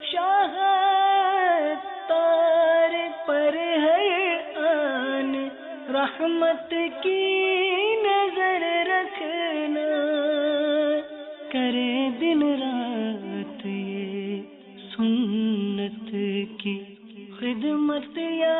شاہ تار پر ہر آن رحمت کی نظر رکھنا، کرے دن رات یہ سنت کی خدمت یا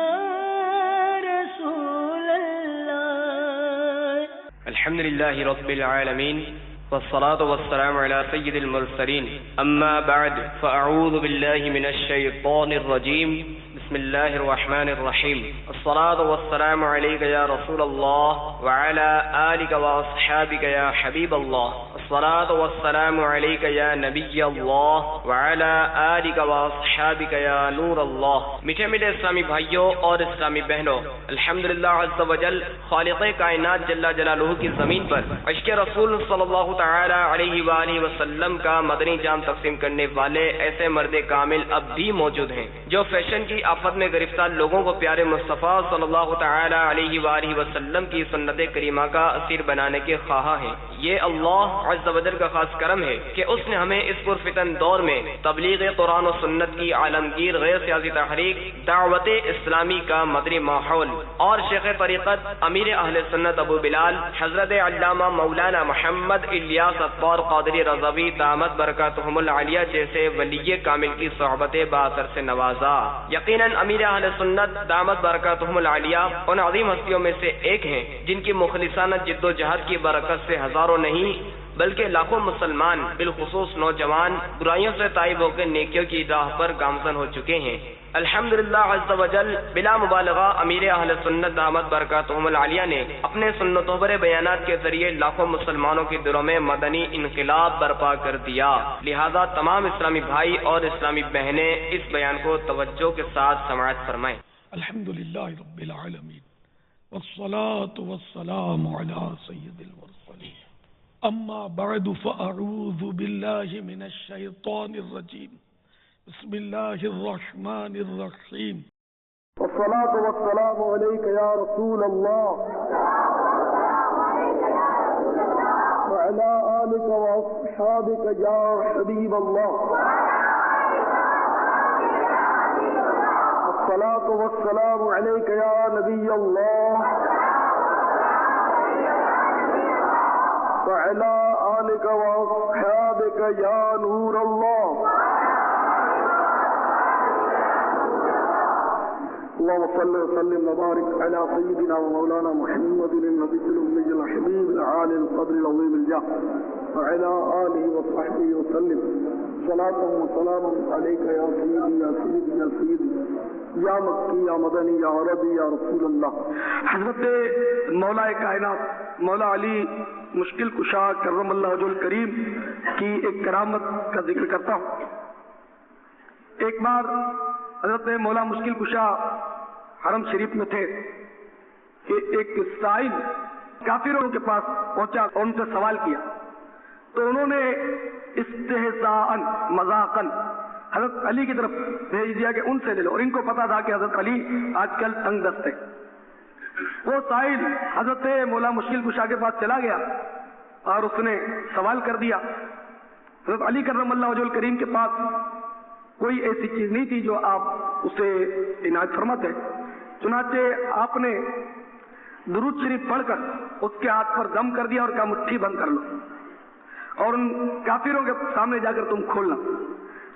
رسول اللہ۔ الحمدللہ رب العالمین والصلاة والسلام على سید المرسلین، اما بعد فاعوذ باللہ من الشیطان الرجیم، بسم اللہ الرحمن الرحیم، الصلاة والسلام علیک یا رسول اللہ وعلى آلک واصحابک یا حبیب اللہ، الصلاة والسلام علیک یا نبی اللہ وعلى آلک واصحابک یا نور اللہ۔ میٹھے میٹھے اسلامی بھائیوں اور اسلامی بہنوں، الحمدللہ عز وجل خالق کائنات جل جلالہ کی زمین پر عشق رسول صلی اللہ تعالی علیہ وآلہ وسلم کا مدنی جام تقسیم کرنے والے ایسے مرد کامل اب بھی موجود ہیں جو فیشن کی آفت میں گرفتار لوگوں کو پیارے مصطفیٰ صلی اللہ تعالی علیہ وآلہ وسلم کی سنت کریمہ کا اسیر بنانے کے خواہاں ہیں۔ یہ اللہ عز و جل کا خاص کرم ہے کہ اس نے ہمیں اس پرفتن دور میں تبلیغ قرآن و سنت کی عالمگیر غیر سیاسی تحریک دعوت اسلامی کا مدنی ماحول اور شیخ طریقت امیر اہل سنت ابو بلال حضرت علامہ مولانا محمد الیاس اطوار قادری رضوی دامت برکاتہم العالیہ جیسے ولی کامل کی صحبت باثر سے نوازا۔ یقیناً امیر اہل سنت دامت برکاتہم العالیہ ان عظیم ہستیوں میں سے ایک ہیں جن کی مخلصانہ جد و جہد کی برکت سے ہزاروں نہیں بلکہ لاکھوں مسلمان بالخصوص نوجوان برائیوں سے تائب ہو کے نیکیوں کی راہ پر گامزن ہو چکے ہیں۔ الحمدللہ عز و جل بلا مبالغہ امیر اہل سنت دامت برکاتہم العالیہ نے اپنے سنتوں پر بیانات کے ذریعے لاکھوں مسلمانوں کے دلوں میں مدنی انقلاب برپا کر دیا۔ لہذا تمام اسلامی بھائی اور اسلامی بہنیں اس بیان کو توجہ کے ساتھ سماعت فرمائیں۔ الحمدللہ رب العالمین والصلاة والسلام علی سید المرسلین، اما بعد فاعوذ باللہ من الشیطان الرجیم، بسم اللہ الرحمن الرحیم، والصلاة والسلام علیک یا رسول اللہ وعلی آلک واصحابک یا حبیب اللہ، الصلاة والسلام علیک یا نبی اللہ وعلی آلک واصحابک یا نور اللہ۔ اللهم صل وسلم وبارك على سيدنا ومولانا محمد النبي الأمي الحبيب العالي القدر العظيم الجاه وعلى آله وصحبه وسلم صلاة وسلام عليك يا سيدي يا سيدي يا سيدي یا مکی یا مدنی یا عربی یا رسول اللہ۔ حضرت مولا کائنات مولا علی مشکل کشا کرم اللہ وجہ الکریم کی ایک کرامت کا ذکر کرتا ہوں۔ ایک بار حضرت مولا مشکل کشا حرم شریف میں تھے کہ ایک سائل کافروں کے پاس پہنچا اور ان سے سوال کیا تو انہوں نے استہزاءً مذاقاً حضرت علی کی طرف بھیج دیا کہ ان سے لے لو، اور ان کو پتا تھا کہ حضرت علی آج کل تنگ دست ہے۔ وہ سائل حضرت مولا مشکل کشا کے پاس چلا گیا اور اس نے سوال کر دیا۔ حضرت علی کرم اللہ وجہ الکریم کے پاس کوئی ایسی چیز نہیں تھی جو آپ اسے عنایت فرماتے، چنانچہ آپ نے درود شریف پڑھ کر اس کے ہاتھ پر دم کر دیا اور کہا مٹھی بند کر لو اور ان کافروں کے سامنے جا کر تم کھولنا۔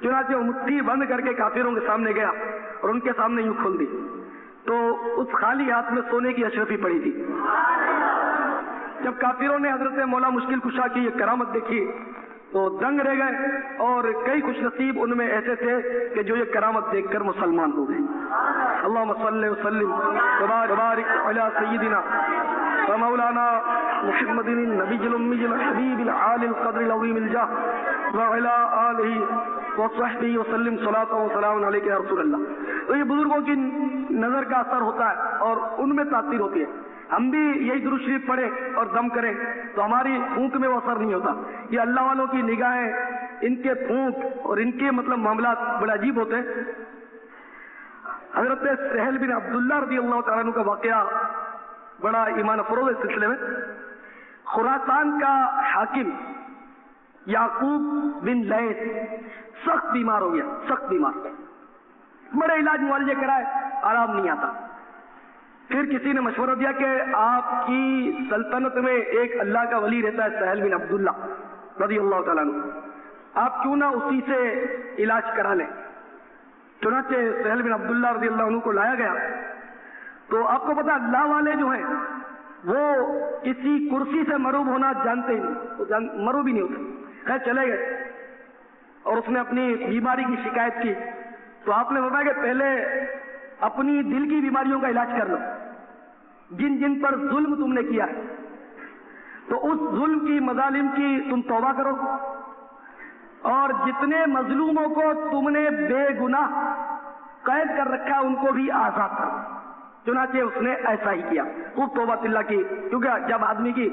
چنانچہ وہ مٹھی بند کر کے کافروں کے سامنے گیا اور ان کے سامنے یوں کھول دی تو اس خالی ہاتھ میں سونے کی اشرفی پڑی تھی۔ جب کافروں نے حضرت مولا مشکل کشا کی یہ کرامت دیکھی تو دنگ رہ گئے، اور کئی خوش نصیب ان میں ایسے تھے کہ جو یہ کرامت دیکھ کر مسلمان ہو گئے۔ اللہم صلی وسلم وبارک علی سیدنا ومولانا محمد النبی الامی الحبیب العالی القدر العظیم الجاہ وعلی آلہ وصحبہ وسلم صلاۃ وسلام علیک یا رسول اللہ۔ تو یہ بزرگوں کی نظر کا اثر ہوتا ہے اور ان میں تاثیر ہوتی ہے۔ ہم بھی یہی درود شریف پڑھیں اور دم کریں تو ہماری پھونک میں وہ اثر نہیں ہوتا۔ یہ اللہ والوں کی نگاہیں ان کے پھونک اور ان کے معاملات بڑے عجیب ہوتے ہیں۔ حضرت سہل بن عبداللہ رضی اللہ تعالیٰ عنہ کا واقعہ بڑا ایمان افروز ہے۔ اس سلسلے میں خراسان کا حاکم یعقوب بن لیث سخت بیمار ہو گیا، سخت بیمار، بڑے علاج معالجے کرائے، آرام نہیں آتا۔ پھر کسی نے مشورہ دیا کہ آپ کی سلطنت میں ایک اللہ کا ولی رہتا ہے سہل بن عبداللہ رضی اللہ تعالیٰ عنہ، آپ کیوں نہ اسی سے علاج کرا لیں۔ چنانچہ سہل بن عبداللہ رضی اللہ عنہ کو لایا گیا۔ تو آپ کو پتا اللہ والے جو ہیں وہ کسی کرسی سے مروب ہونا جانتے ہی نہیں، مروب ہی نہیں ہوتے۔ خیر چلے گئے اور اس نے اپنی بیماری کی شکایت کی، تو آپ نے فرمایا کہ پہلے اپنی دل کی بیماریوں کا علاج کر لو، جن جن پر ظلم تم نے کیا ہے تو اس ظلم کی مظالم کی تم توبہ کرو، اور جتنے مظلوموں کو تم نے بے گناہ قید کر رکھا ان کو بھی آزاد کرو۔ چنانچہ اس نے ایسا ہی کیا، خوب توبہ اللہ کی، کیونکہ جب آدمی کی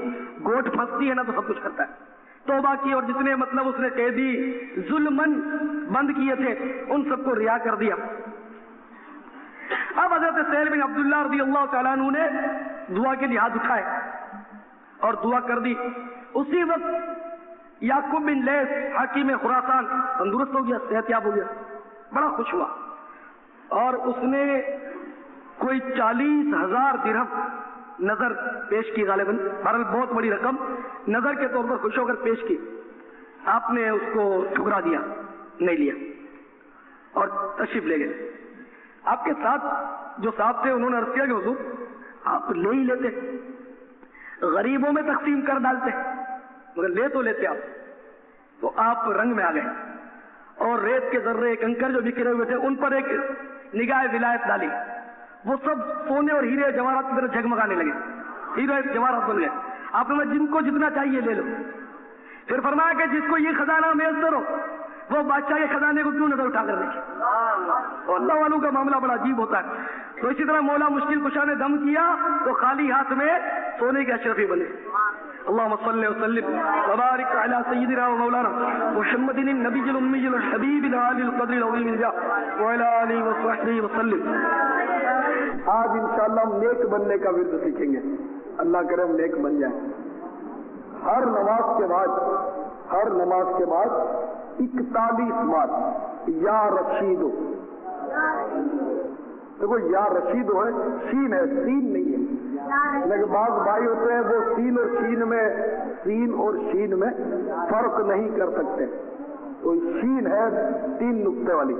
گوٹ پھنستی ہے نا تو سب کچھ کرتا ہے۔ توبہ کی اور جتنے مطلب اس نے قیدی ظلمن بند کیے تھے ان سب کو رہا کر دیا۔ اب حضرت سہل بن عبداللہ رضی اللہ تعالیٰ عنہ نے دعا کے لیے ہاتھ اٹھائے اور دعا کر دی۔ اسی وقت یعقوب بن لیث حکیم خراسان تندرست ہو گیا، صحت یاب ہو گیا، بڑا خوش ہوا، اور اس نے کوئی 40,000 درہم نظر پیش کی، غالباً بہرحال بہت بڑی رقم نظر کے طور پر خوش ہو کر پیش کی۔ آپ نے اس کو ٹھکرا دیا، نہیں لیا اور تشریف لے گئے۔ آپ کے ساتھ جو صاحب تھے انہوں نے عرض کیا کہ حضور آپ لے ہی لیتے، غریبوں میں تقسیم کر ڈالتے، مگر لے تو لیتے آپ۔ تو آپ رنگ میں آ گئے اور ریت کے ذرے کنکر جو بکھرے ہوئے تھے ان پر ایک نگاہ ولایت ڈالی، وہ سب سونے اور ہیرے جواہرات کی طرح جگمگانے لگے، ہیرے جواہرات بن گئے۔ آپ نے جن کو جتنا چاہیے لے لو۔ پھر فرمایا کہ جس کو یہ خزانہ میسر ہو وہ بادشاہ کے خزانے کو کیوں نظر اٹھا کر دیکھے۔ اور اللہ والوں کا معاملہ بڑا عجیب ہوتا ہے۔ تو اسی طرح مولا مشکل کشا نے دم کیا تو خالی ہاتھ میں سونے کے اشرفی بنے۔ اللهم صل وسلم وبارك على سيدنا ومولانا محمد النبي الأمي الحبيب العالي القدر العظيم الجاه وعلى آله وصحبه وسلم۔ آج انشاءاللہ ہم نیک بننے کا ورد سیکھیں گے، اللہ کرے ہم نیک بن جائیں۔ ہر نماز کے بعد 41 بار یا رشید ہو، دیکھو یا رشید ہو ہے، شین ہے، سین نہیں ہے، لیکن بعض بھائی ہوتے ہیں وہ سین اور شین میں فرق نہیں کر سکتے، تو شین ہے 3 نقطے والی۔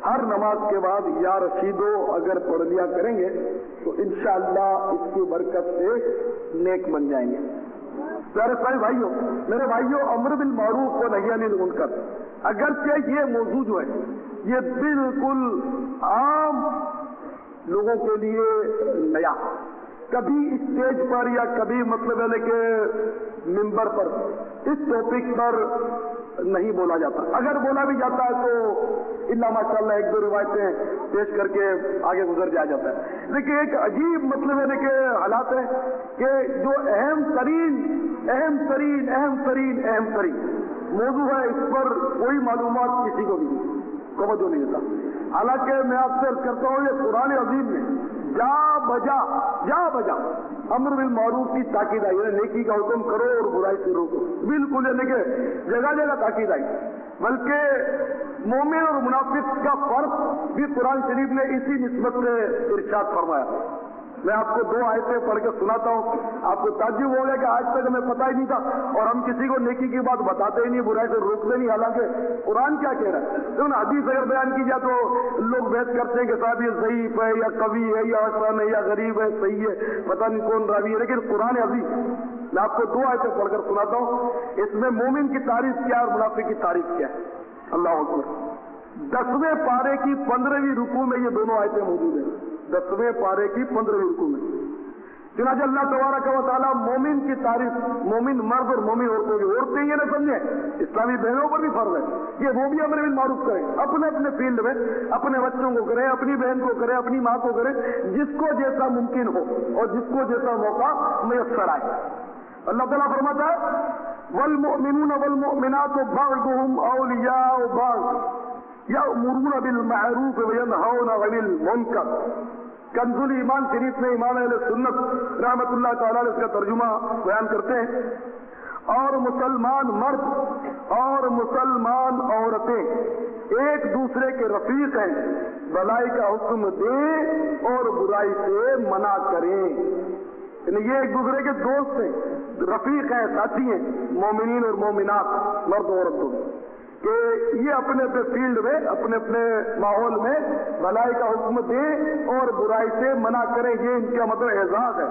ہر نماز کے بعد یا رشیدو اگر پڑھ لیا کریں گے تو انشاءاللہ اس کی برکت سے نیک بن جائیں گے۔ میرے بھائیوں، امر بالمعروف و نہی عن المنکر، اگرچہ یہ موضوع جو ہے یہ بالکل عام لوگوں کے لیے نیا، کبھی اسٹیج پر یا کبھی مطلب ہے کہ ممبر پر اس ٹاپک پر نہیں بولا جاتا، اگر بولا بھی جاتا ہے تو اللہ ماشاءاللہ 1-2 روایتیں پیش کر کے آگے گزر جایا جاتا ہے۔ لیکن ایک عجیب مطلب ہے کہ حالات ہے کہ جو اہم ترین موضوع ہے اس پر کوئی معلومات کسی کو بھی توجہ نہیں دیتا۔ حالانکہ میں آپ سے عرض کرتا ہوں یہ قرآن عظیم میں جا بجا امر بالمعروف کی تاکید آئی، نیکی کا حکم کرو اور برائی سے روکو، بالکل یعنی کہ جگہ جگہ تاکید آئی۔ بلکہ مومن اور منافق کا فرق بھی قرآن شریف نے اسی نسبت سے ارشاد فرمایا۔ میں آپ کو 2 آیتیں پڑھ کے سناتا ہوں، آپ کو تعجب ہوگا کہ آج تک ہمیں پتہ ہی نہیں تھا اور ہم کسی کو نیکی کی بات بتاتے ہی نہیں، برائی سے روکتے نہیں، حالانکہ قرآن کیا کہہ رہا ہے۔ لیکن حدیث اگر بیان کی جائے تو لوگ بحث کرتے ہیں کہ صاحب یہ ضعیف ہے یا قوی ہے یا حسن ہے یا غریب ہے، صحیح ہے، پتہ نہیں کون راوی ہے، لیکن قرآن عظیم میں آپ کو 2 آیتیں پڑھ کر سناتا ہوں، اس میں مومن کی تعریف کیا اور منافق کی تعریف کیا ہے۔ اللہ اکبر۔ 10ویں پارے کی 15ویں رکوع میں یہ دونوں آیتیں موجود ہیں، 10ویں پارے کی 15ویں رکوع میں۔ چنانچہ اللہ تبارک و تعالیٰ مومن کی تعریف، مومن مرد اور مومن عورتوں کی، عورتیں یہ نہ سمجھیں اسلامی بہنوں پر بھی فرض ہے کہ وہ بھی امر بالمعروف کریں، اپنے فیلڈ میں اپنے بچوں کو کریں، اپنی بہن کو کریں، اپنی ماں کو کریں، جس کو جیسا ممکن ہو اور جس کو جیسا موقع میسر آئے۔ اللہ تعالیٰ فرماتا ہے والمؤمنون والمؤمنات بعضهم اولیاء بعض یأمرون بالمعروف وینہون عن المنکر۔ کنز ایمان شریف میں امام اہل سنت رحمۃ اللہ تعالیٰ علیہ اس کا ترجمہ بیان کرتے ہیں، اور مسلمان مرد اور مسلمان عورتیں ایک دوسرے کے رفیق ہیں، بھلائی کا حکم دیں اور برائی سے منع کریں. یعنی یہ ایک دوسرے کے دوست ہیں، رفیق ہیں، ساتھی ہیں، مومنین اور مومنات، مرد و عورتوں کہ یہ اپنے اپنے فیلڈ میں، اپنے اپنے ماحول میں بھلائی کا حکم دیں اور برائی سے منع کریں. یہ ان کا مطلب اعزاز ہے.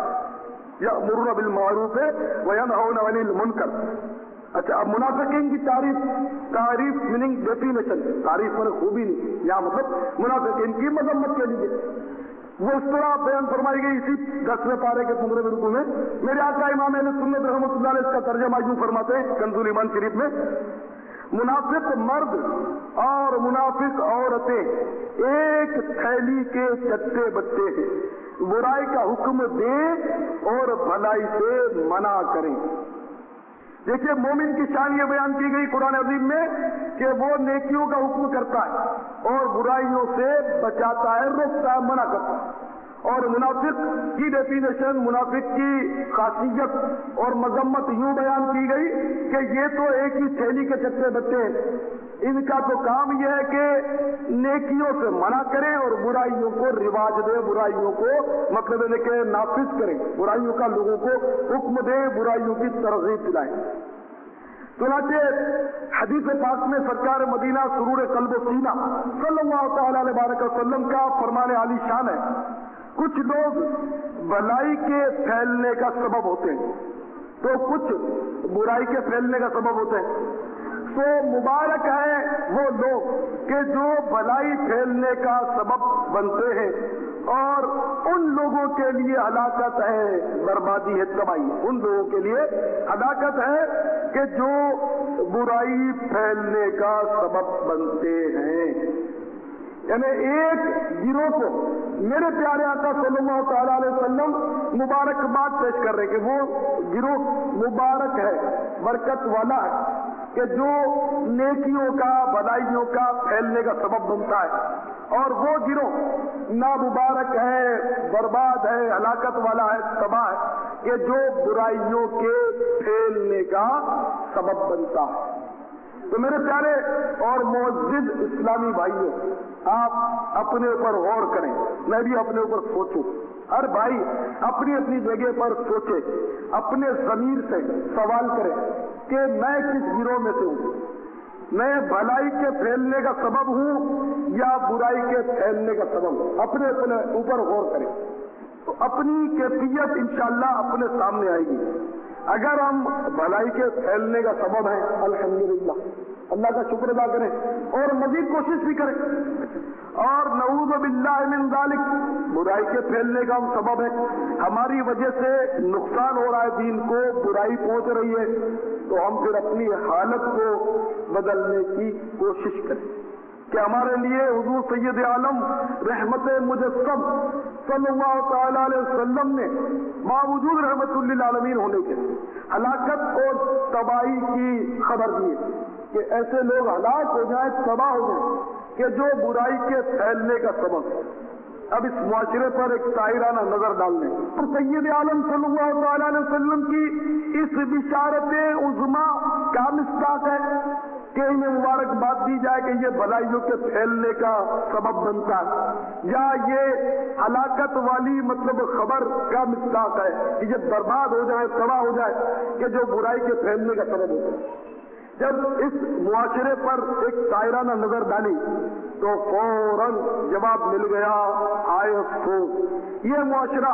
یأمرون بالمعروف وینہون عن المنکر. اچھا، اب منافقین کی تعریف میننگ ڈیفینیشن، تعریف میں خوبی نہیں، یہاں مطلب منافقین کی مذمت کے لیے وہ اس طرح بیان فرمائی گئی اسی 10ویں پارے کے 15ویں رکوع میں. میرے آقا امام اہل سنت رحمۃ اللہ علیہ اس کا ترجمہ یوں فرماتے ہیں کنز الایمان شریف میں، منافق مرد اور منافق عورتیں ایک تھیلی کے چٹے بٹے ہیں، برائی کا حکم دیں اور بھلائی سے منع کریں. دیکھیے مومن کی شان یہ بیان کی گئی قرآن عظیم میں کہ وہ نیکیوں کا حکم کرتا ہے اور برائیوں سے بچاتا ہے، روکتا ہے، منع کرتا ہے. اور منافق کی ڈیفینیشن، منافق کی خاصیت اور مذمت یوں بیان کی گئی کہ یہ تو ایک ہی تھیلی کے چٹے بٹے ہیں، ان کا تو کام یہ ہے کہ نیکیوں سے منع کریں اور برائیوں کو رواج دیں، برائیوں کو مطلب ہے کہ نافذ کریں، برائیوں کا لوگوں کو حکم دیں، برائیوں کی ترغیب دلائیں. چنانچہ حدیث پاک میں سرکار مدینہ سرور قلب و سینہ صلی اللہ تعالی علیہ وسلم کا فرمان عالی شان ہے، کچھ لوگ بھلائی کے پھیلنے کا سبب ہوتے ہیں تو کچھ برائی کے پھیلنے کا سبب ہوتے ہیں. تو مبارک ہے وہ لوگ کہ جو بھلائی پھیلنے کا سبب بنتے ہیں، اور ان لوگوں کے لیے ہلاکت ہے، بربادی ہے، تباہی. ان لوگوں کے لیے ہلاکت ہے کہ جو برائی پھیلنے کا سبب بنتے ہیں. یعنی ایک گروہ کو میرے پیارے آقا صلی اللہ تعالی علیہ وسلم مبارکباد پیش کر رہے کہ وہ گروہ مبارک ہے، برکت والا ہے کہ جو نیکیوں کا، بھلائیوں کا پھیلنے کا سبب بنتا ہے، اور وہ گروہ نامبارک ہے، برباد ہے، ہلاکت والا ہے، تباہ ہے کہ جو برائیوں کے پھیلنے کا سبب بنتا ہے. تو میرے پیارے اور معزز اسلامی بھائیوں، آپ اپنے اوپر غور کریں، میں بھی اپنے اوپر سوچوں، ہر بھائی اپنی اپنی جگہ پر سوچے، اپنے ضمیر سے سوال کرے کہ میں کس گروہ میں سے ہوں، میں بھلائی کے پھیلنے کا سبب ہوں یا برائی کے پھیلنے کا سبب ہوں. اپنے اوپر غور کریں تو اپنی کیفیت انشاءاللہ اپنے سامنے آئے گی. اگر ہم بھلائی کے پھیلنے کا سبب ہیں، الحمدللہ، اللہ کا شکر ادا کریں اور مزید کوشش بھی کریں. اور نعوذ باللہ من ذالک، برائی کے پھیلنے کا ہم سبب ہیں، ہماری وجہ سے نقصان ہو رہا ہے، دین کو برائی پہنچ رہی ہے، تو ہم پھر اپنی حالت کو بدلنے کی کوشش کریں کہ ہمارے لیے حضور سید عالم رحمت مجسم صلی اللہ تعالی علیہ وسلم نے باوجود رحمت للعالمین ہونے کے ہلاکت اور تباہی کی خبر دی کہ ایسے لوگ ہلاک ہو جائیں، تباہ ہو جائیں کہ جو برائی کے پھیلنے کا سبب ہے. اب اس معاشرے پر ایک طاہرانہ نظر ڈالنے اور سید عالم صلی اللہ تعالی علیہ وسلم کی اس بشارت عظما کا مصداق ہے کہ انہیں مبارکباد دی جائے کہ یہ بھلائیوں کے پھیلنے کا سبب بنتا ہے، یا یہ ہلاکت والی مطلب خبر کا مصداق ہے کہ یہ برباد ہو جائے، تباہ ہو جائے کہ جو برائی کے پھیلنے کا سبب ہوتا ہے. جب اس معاشرے پر ایک طاہرانہ نظر ڈالی تو فوراً جواب مل گیا، آئے افسوس، یہ معاشرہ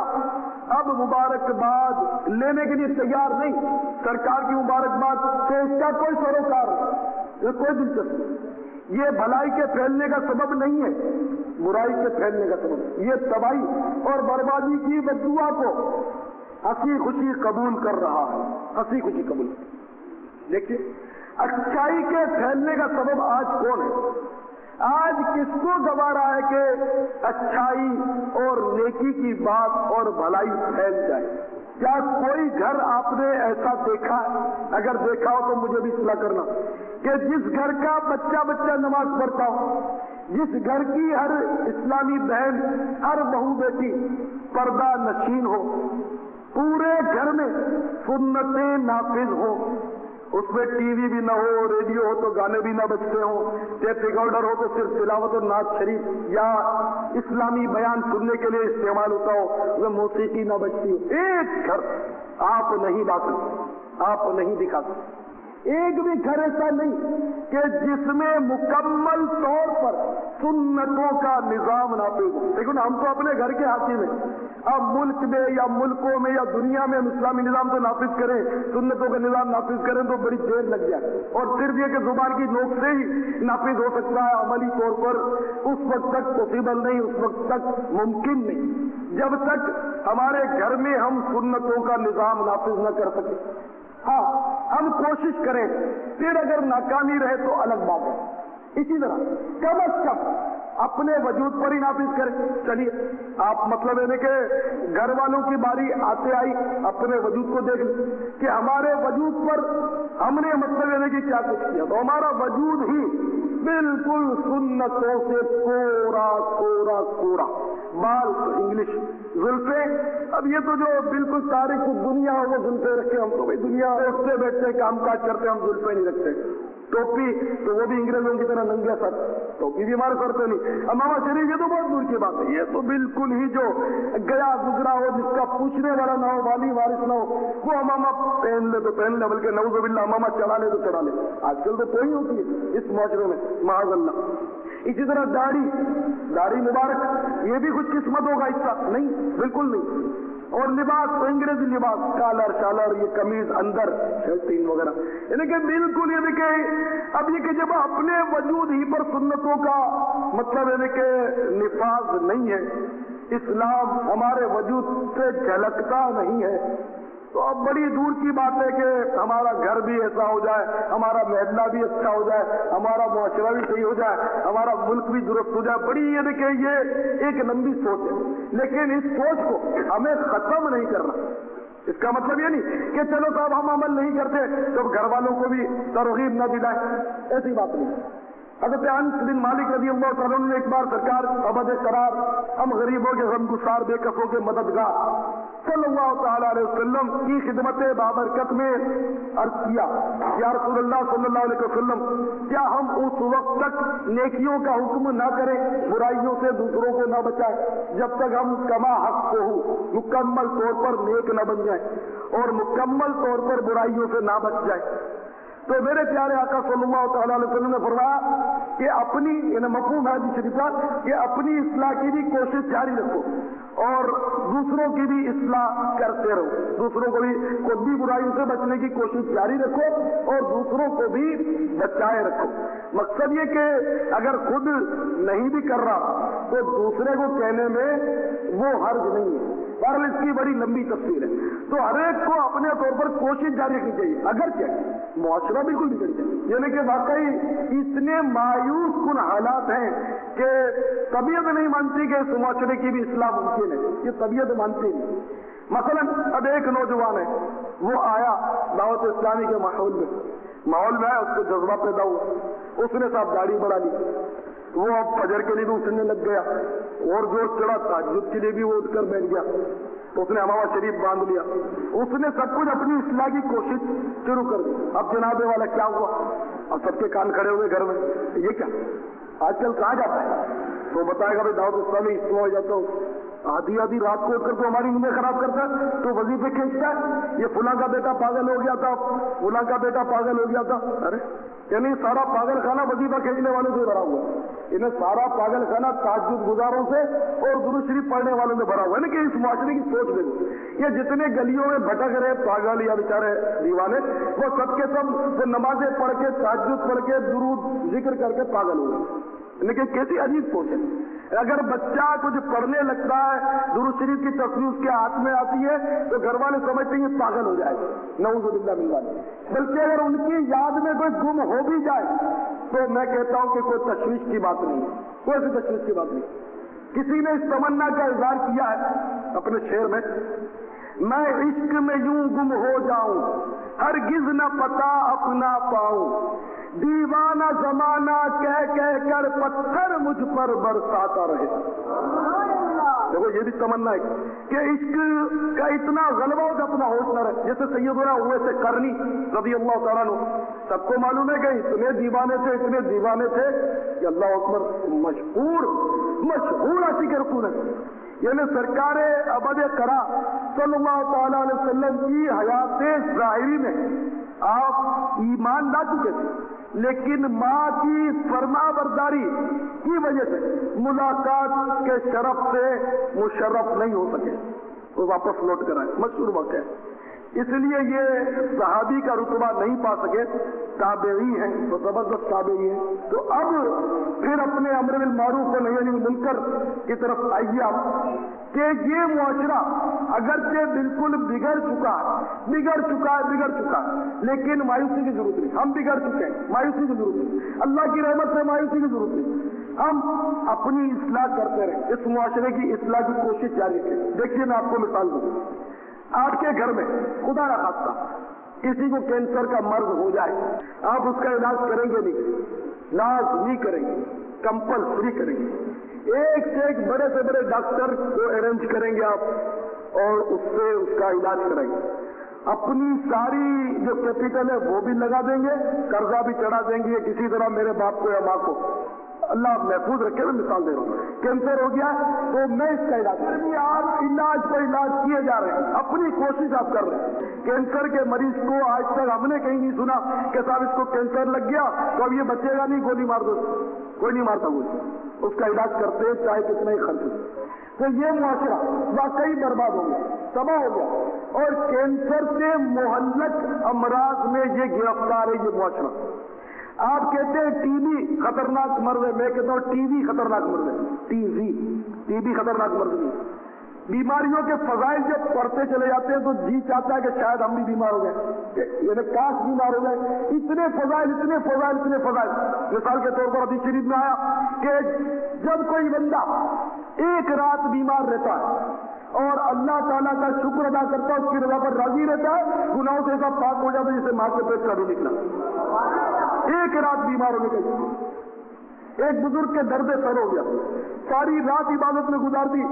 اب مبارکباد لینے کے لیے تیار نہیں. سرکار کی مبارکباد سے اس کا کوئی سروکار نہیں، یہ کوئی دلچسپ، یہ بھلائی کے پھیلنے کا سبب نہیں ہے، برائی کے پھیلنے کا سبب. یہ تباہی اور بربادی کی بددعا کو ہنسی خوشی قبول کر رہا ہے، ہنسی خوشی قبول. دیکھیے اچھائی کے پھیلنے کا سبب آج کون ہے؟ آج کس کو گوارا ہے کہ اچھائی اور نیکی کی بات اور بھلائی پھیل جائے؟ کیا کوئی گھر آپ نے ایسا دیکھا ہے؟ اگر دیکھا ہو تو مجھے بھی اطلاع کرنا کہ جس گھر کا بچہ نماز پڑھتا ہو، جس گھر کی ہر اسلامی بہن، ہر بہو بیٹی پردہ نشین ہو، پورے گھر میں سنتیں نافذ ہو، اس میں ٹی وی بھی نہ ہو، ریڈیو ہو تو گانے بھی نہ بجتے ہوں، ٹیپ ریکارڈر ہو تو صرف تلاوت و نعت شریف یا اسلامی بیان سننے کے لیے استعمال ہوتا ہو، وہ موسیقی نہ بجتی ہو۔ ایک گھر آپ نہیں لا سکتے، آپ نہیں دکھا سکتے، ایک بھی گھر ایسا نہیں کہ جس میں مکمل طور پر سنتوں کا نظام نافذ ہو۔ لیکن ہم تو اپنے گھر کے حاکم ہیں، اب ملک میں یا ملکوں میں یا دنیا میں ہم اسلامی نظام تو نافذ کریں، سنتوں کا نظام نافذ کریں تو بڑی دیر لگ جائے، اور صرف یہ کہ زبان کی نوک سے ہی نافذ ہو سکتا ہے، عملی طور پر اس وقت تک پاسبل نہیں، اس وقت تک ممکن نہیں جب تک ہمارے گھر میں ہم سنتوں کا نظام نافذ نہ کر سکیں۔ ہاں ہم کوشش کریں، پھر اگر ناکامی رہے تو الگ بات ہے۔ اسی طرح کم از کم اپنے وجود پر ہی نافذ کریں۔ چلیے آپ مطلب ہے کہ گھر والوں کی باری آتے آئی اپنے وجود کو دیکھ لیں کہ ہمارے وجود پر ہم نے مطلب ہے کہ کیا کچھ کیا، تو ہمارا وجود ہی بالکل سنتوں سے کورا کورا کورا، بال تو انگلش، زلفیں، اب یہ تو جو بالکل تاریخ دنیا ہو وہ زلفیں رکھے، ہم تو بھائی دنیا اٹھتے بیٹھتے کام کاج کرتے، ہم زلفیں نہیں رکھتے۔ ٹوپی تو وہ بھی انگریزوں کی طرح ننگے سر، ٹوپی بھی ہمارے سر پہ نہیں۔ امامہ شریف یہ تو بہت دور کی بات ہے، یہ تو بالکل ہی جو گیا گزرا ہو، جس کا پوچھنے والا نہ ہو، والی وارث نہ ہو، وہ امامہ پہن لے تو پہن لے، بلکہ نعوذ باللہ امامہ چڑھا لے تو چڑھا لے۔ آج کل تو کوئی ہوتی ہے اس معاشرے میں، معاذ اللہ۔ اسی طرح داڑھی مبارک، یہ بھی خوش قسمتوں کا حصہ نہیں، بالکل نہیں۔ اور لباس تو انگریزی لباس، کالر شالر، یہ قمیض اندر شرٹین وغیرہ، یعنی کہ بالکل یہ دیکھیں اب یہ کہ جب اپنے وجود ہی پر سنتوں کا مطلب ہے کہ نفاذ نہیں ہے، اسلام ہمارے وجود سے جھلکتا نہیں ہے، تو اب بڑی دور کی بات ہے کہ ہمارا گھر بھی ایسا ہو جائے، ہمارا محلہ بھی اچھا ہو جائے، ہمارا معاشرہ بھی صحیح ہو جائے، ہمارا ملک بھی درست ہو جائے۔ بڑی یہ دیکھیں یہ ایک لمبی سوچ ہے، لیکن اس سوچ کو ہمیں ختم نہیں کرنا۔ اس کا مطلب یہ نہیں کہ چلو صاحب ہم عمل نہیں کرتے تو گھر والوں کو بھی ترغیب نہ دلائیں، ایسی بات نہیں۔ حضرت انس بن مالک رضی اللہ تعالیٰ عنہ نے ایک بار سرکار ابد قرار، ہم غریبوں کے غم گسار، بے کسوں کے مددگار صلی اللہ تعالیٰ علیہ وسلم کی خدمت بابرکت میں عرض کیا، یا رسول اللہ صلی اللہ علیہ وسلم، کیا ہم اس وقت تک نیکیوں کا حکم نہ کریں، برائیوں سے دوسروں کو نہ بچائیں، جب تک ہم کما حق کو ہو، مکمل طور پر نیک نہ بن جائیں اور مکمل طور پر برائیوں سے نہ بچ جائیں؟ تو میرے پیارے آقا صلی اللہ تعالیٰ علیہ وسلم نے فرمایا کہ اپنی مفہوم ہے حدیث شریف کا کہ اپنی اصلاح کی بھی کوشش جاری رکھو اور دوسروں کی بھی اصلاح کرتے رہو، دوسروں کو بھی خود بھی برائیوں سے بچنے کی کوشش جاری رکھو اور دوسروں کو بھی بچائے رکھو۔ مقصد یہ کہ اگر خود نہیں بھی کر رہا تو دوسرے کو کہنے میں وہ حرج نہیں ہے۔ بہرحال اس کی بڑی لمبی تفصیل ہے، تو ہر ایک کو اپنے طور پر کوشش جاری رکھنی چاہیے، اگرچہ معاشرہ بالکل بگڑ جائے، یعنی کہ واقعی اتنے مایوس کن حالات ہیں کہ طبیعت نہیں مانتی کہ اس معاشرے کی بھی اصلاح ممکن ہے، یہ طبیعت مانتی نہیں۔ مثلا اب ایک نوجوان ہے، وہ آیا دعوت اسلامی کے ماحول میں آیا، اس کو جذبہ پیدا ہوا، اس نے صاحب داڑھی بڑھا لی، وہ اب فجر کے لیے بھی اٹھنے لگ گیا اور جوش چڑھا، تہجد کے لیے بھی وہ اٹھ کر بیٹھ گیا، تو اس نے امامہ شریف باندھ لیا، اس نے سب کچھ اپنی اصلاح کی کوشش شروع کر دی۔ اب جناب والا کیا ہوا، اب سب کے کان کھڑے ہوئے گھر میں، یہ کیا آج کل کہاں جاتا ہے؟ تو بتائے گا بھائی دعوت اسلامی اجتماع ہو جاتا ہوں، آدھی رات کو اٹھ کر تو ہماری نیندیں خراب کرتا ہے، تو وظیفے کھینچتا ہے، یہ فلاں کا بیٹا پاگل ہو گیا تھا، فلاں کا بیٹا پاگل ہو گیا تھا۔ ارے یعنی سارا پاگل خانہ وظیفہ کھینچنے والوں سے بھرا ہوا، انہیں سارا پاگل خانہ تہجد گزاروں سے اور درود شریف پڑھنے والوں سے بھرا ہوا ہے کہ اس معاشرے کی سوچ دیکھو، یہ جتنے گلیوں میں بھٹک رہے پاگل یا بیچارے دیوانے، وہ سب کے سب وہ نمازیں پڑھ کے تہجد پڑھ کے درود ذکر کر کے پاگل ہو گئے، لیکن کیسی عجیب سوچ ہے۔ اگر بچہ کچھ پڑھنے لگتا ہے، درود شریف کی تصویر اس کے ہاتھ میں آتی ہے تو گھر والے سمجھتے ہیں یہ پاگل ہو جائے گا، نعوذ باللہ من ذالک۔ بلکہ اگر ان کی یاد میں کوئی گم ہو بھی جائے تو میں کہتا ہوں کہ کوئی تشویش کی بات نہیں، کوئی سی تشویش کی بات نہیں۔ کسی نے اس تمنا کا اظہار کیا ہے اپنے شعر میں، میں عشق میں یوں گم ہو جاؤں، ہرگز نہ پتا اپنا پاؤں، دیوانہ زمانہ کہہ کر پتھر مجھ پر برساتا رہے. دیکھو یہ بھی تمنا ہے کہ عشق کا اتنا غلبہ ہو کہ اپنا ہوش نہ رہے. جیسے سیدنا اویس قرنی رضی اللہ تعالیٰ عنہ، سب کو معلوم ہے کہ اتنے دیوانے تھے کہ اللہ اکبر مشہور عاشق رسول ہے. یعنی سرکار ابد کرا صلی اللہ تعالیٰ علیہ وسلم کی حیات ظاہری میں آپ ایمان لا چکے تھے، لیکن ماں کی فرما برداری کی وجہ سے ملاقات کے شرف سے مشرف نہیں ہو سکے، وہ واپس لوٹ کر آئے. مشہور واقعہ ہے. اس لیے یہ صحابی کا رتبہ نہیں پا سکے، تابعی ہیں تو زبردست تابعی ہیں. تو اب پھر اپنے امر بالمعروف و نہی عن المنکر کی طرف آئیے آپ کہ یہ معاشرہ اگرچہ بالکل بگڑ چکا ہے، لیکن مایوسی کی ضرورت نہیں. ہم بگڑ چکے ہیں، مایوسی کی ضرورت نہیں. اللہ کی رحمت سے مایوسی کی ضرورت نہیں. ہم اپنی اصلاح کرتے رہیں، اس معاشرے کی اصلاح کی کوشش جاری رکھیں. دیکھیے میں آپ کو مثال دوں. آپ کے گھر میں خدا نہ خواستہ کسی کو کینسر کا مرض ہو جائے، آپ اس کا علاج کریں گے نہیں؟ لازمی کریں گے، کمپلسری کریں گے. ایک سے ایک بڑے سے بڑے ڈاکٹر کو ارینج کریں گے آپ اور اس سے اس کا علاج کریں گے. اپنی ساری جو کیپٹل ہے وہ بھی لگا دیں گے، قرضہ بھی چڑھا دیں گے کسی طرح میرے باپ کو یا ماں کو. اللہ محفوظ رکھے. میں مثال دے رہا ہوں، کینسر ہو گیا تو میں اس کا علاج آپ علاج کیے جا رہے ہیں، اپنی کوشش آپ کر رہے ہیں. کینسر کے مریض کو آج تک ہم نے کہیں نہیں سنا کہ صاحب اس کو کینسر لگ گیا تو اب یہ بچے گا نہیں، گولی مار دو. کوئی نہیں مارتا گولی، اس کا علاج کرتے چاہے کتنا ہی خرچ ہو. تو یہ معاشرہ واقعی برباد ہو گیا، تباہ ہو گیا. اور کینسر سے معلق امراض میں یہ گرفتار ہے یہ معاشرہ. آپ کہتے ہیں ٹی بی خطرناک مرض ہے، میں کہتا ہوں ٹی وی خطرناک مرض ہے. ٹی بی خطرناک مرض نہیں. بیماریوں کے فضائل جب پڑھتے چلے جاتے ہیں تو جی چاہتا ہے کہ شاید ہم بھی بیمار ہو گئے، یعنی کاش بیمار ہو گئے. اتنے فضائل. مثال کے طور پر حدیث شریف میں آیا کہ جب کوئی بندہ ایک رات بیمار رہتا ہے اور اللہ تعالیٰ کا شکر ادا کرتا ہے، اس کی رضا پر راضی رہتا ہے، گناہوں سے ایسا پاک ہو جاتا ہے جسے ماں کے پیٹ کا بھی نکلا. ایک رات بیمار ہونے کے. ایک بزرگ کے درد سر ہو گیا، ساری رات عبادت میں گزار دی.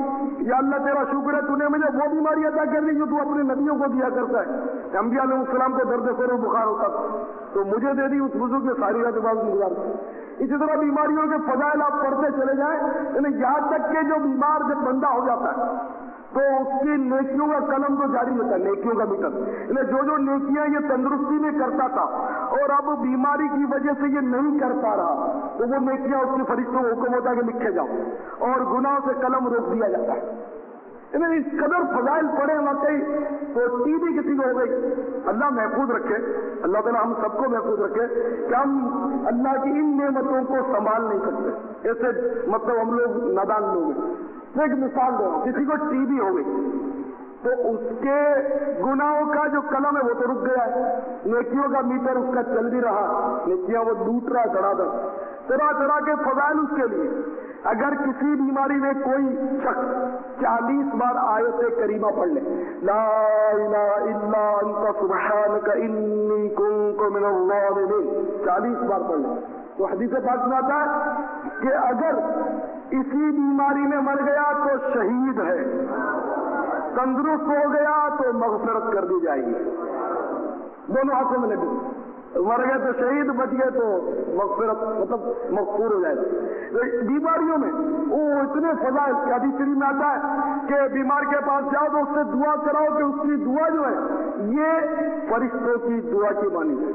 یا اللہ تیرا شکر ہے تو نے مجھے وہ بیماری عطا کر دی جو تو اپنے نبیوں کو دیا کرتا ہے. انبیاء علیہ السلام کو درد سر و بخار ہوتا تھا تو مجھے دے دی. اس بزرگ نے ساری رات عبادت میں گزار دی. اسی طرح بیماریوں کے فضائل آپ پڑھتے چلے جائیں، یعنی یہاں تک کہ جو بیمار جب بندہ ہو جاتا ہے تو اس کی نیکیوں کا قلم تو جاری ہوتا ہے، نیکیوں کا میٹر. یعنی جو نیکیاں یہ تندرستی میں کرتا تھا اور اب بیماری کی وجہ سے یہ نہیں کر پا رہا تو وہ نیکیاں اس کے فرشتوں کو حکم ہوتا ہے کہ لکھے جاؤ اور گناہوں سے قلم روک دیا جاتا ہے. یعنی اس قدر فضائل پڑے واقعی. تو ٹی بی کسی کو ہو گئی، اللہ محفوظ رکھے، اللہ تعالیٰ ہم سب کو محفوظ رکھے کہ ہم اللہ کی ان نعمتوں کو سنبھال نہیں سکتے. ایسے مطلب ہم لوگ نادان لوگ ہیں. ایک مثال دو، کسی کو ٹی بی ہو گئی تو اس کے گناہوں کا جو قلم ہے وہ تو رک گیا ہے، نیکیوں کا میٹر اس کا چل بھی رہا، نیکیاں وہ لوٹ رہا طرح کے فضائل اس کے لیے. اگر کسی بیماری میں کوئی شخص 40 بار آیت کریمہ پڑھ لے، لا الہ الا انت سبحانک انی کنت من الظالمین، 40 بار پڑھ لے تو حدیث پاک میں آتا ہے کہ اگر اسی بیماری میں مر گیا تو شہید ہے، تندرست ہو گیا تو مغفرت کر دی جائے گی. دونوں ہاتھوں میں لگے، مر گئے تو شہید، بچ گئے تو مغفرت، مطلب مغفور ہو جائے گا. بیماریوں میں وہ اتنے فضائل کہ حدیث شریف میں آتا ہے کہ بیمار کے پاس جاؤ تو اس سے دعا کراؤ کہ اس کی دعا جو ہے یہ فرشتوں کی دعا کی مانی ہے.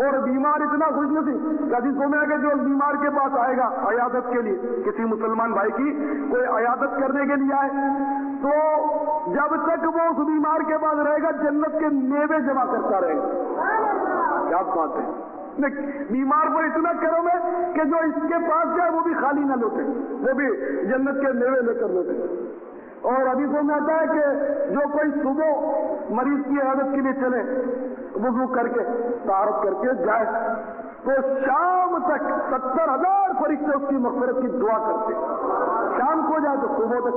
اور بیمار اتنا خوش نصیب کہ حدیثوں میں ہے کہ جو بیمار کے پاس آئے گا عیادت کے لیے، کسی مسلمان بھائی کی کوئی عیادت کرنے کے لیے آئے تو جب تک وہ اس بیمار کے پاس رہے گا جنت کے میوے جمع کرتا رہے گا. کیا بات ہے. بیمار پر اتنا کرم ہے کہ جو اس کے پاس جائے وہ بھی خالی نہ لوٹے، وہ بھی جنت کے میوے لے کر لوٹے. اور حدیثوں میں آتا ہے کہ جو کوئی صبح مریض کی عیادت کے لیے چلے، وضو کر کے طہارت کر کے جائے تو شام تک 70,000 فرشتے اس کی مغفرت کی دعا کرتے. شام کو جائے تو صبح تک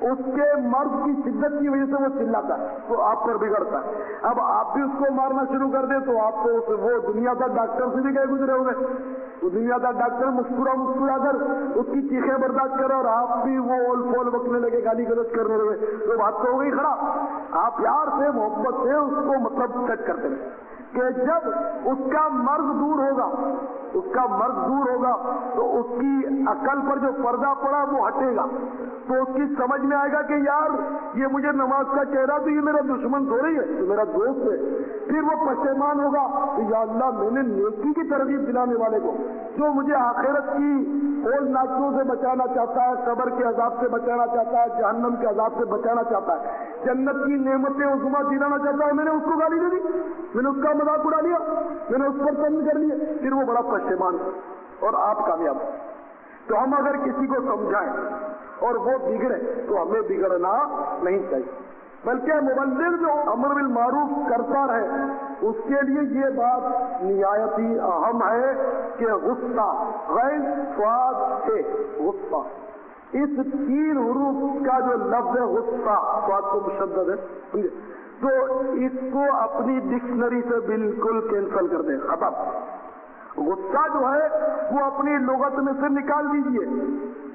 اس کے مرض کی شدت کی وجہ سے وہ چلاتا ہے تو آپ پر بگڑتا ہے. اب آپ بھی اس کو مارنا شروع کر دیں تو آپ تو وہ دنیا کا ڈاکٹر سے بھی گئے گزرے ہوئے. وہ دنیا کا ڈاکٹر مسکرا کر اس کی چیخیں برداشت کرے اور آپ بھی وہ اول پول بکنے لگے, گالی گلوچ کرنے لگے, تو بات تو ہو گئی خراب. آپ پیار سے محبت سے اس کو مطلب سیٹ کرتے ہیں کہ جب اس کا مرض دور ہوگا تو اس کی عقل پر جو پردہ پڑا وہ ہٹے گا, تو اس کی سمجھ میں آئے گا کہ یار یہ مجھے نماز کا کہہ رہا تو یہ میرا دشمن تھوڑی ہے, تو میرا دوست ہے. پھر وہ پشیمان ہوگا کہ یا اللہ میں نے نیکی کی ترغیب دلانے والے کو جو مجھے آخرت کی اول ناچوں سے بچانا چاہتا ہے, قبر کے عذاب سے بچانا چاہتا ہے, جہنم کے عذاب سے بچانا چاہتا ہے, جنت کی نعمتیں عظمیٰ دلانا چاہتا ہے, میں نے اس کو گالی دے دی, میں نے اس کا مذاق اڑا لیا, میں نے اس پر تنگ کر لیا, پھر وہ بڑا پشیمان اور آپ کامیاب. تو ہم اگر کسی کو سمجھائیں اور وہ بگڑے تو ہمیں بگڑنا نہیں چاہیے, بلکہ مبلغ جو امر بالمعروف کرتا رہے اس کے لیے یہ بات نہایت ہی اہم ہے کہ غصہ غیر سواد سے غصہ, اس 3 حروف کا جو لفظ ہے غصہ سواد کو مشدد ہے, تو اس کو اپنی ڈکشنری سے بالکل کینسل کر دیں, ختم. غصہ جو ہے وہ اپنی لغت میں سے نکال دیجئے.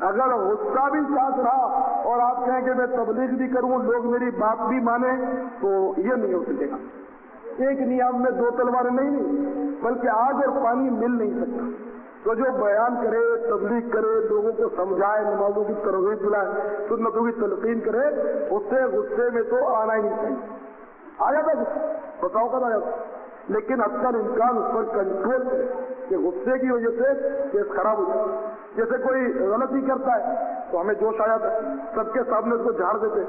اگر غصہ بھی ساتھ رہا اور آپ کہیں کہ میں تبلیغ بھی کروں لوگ میری بات بھی مانے تو یہ نہیں ہو سکے گا. ایک نیام میں 2 تلواریں نہیں بلکہ آگ اور پانی مل نہیں سکتا. تو جو بیان کرے, تبلیغ کرے, لوگوں کو سمجھائے, نمازوں کی ترغیب دلائے, سنتوں کی تلقین کرے, اسے غصے میں تو آنا ہی نہیں چاہیے. آیا تھا بتاؤ کب آیا تھا, لیکن اکثر امکان اس پر کنٹرول کرے کہ غصے کی وجہ سے کیس خراب ہو جائے. جیسے کوئی غلطی کرتا ہے تو ہمیں جوش آیا تھا, سب کے سامنے اس کو جھاڑ دیتے,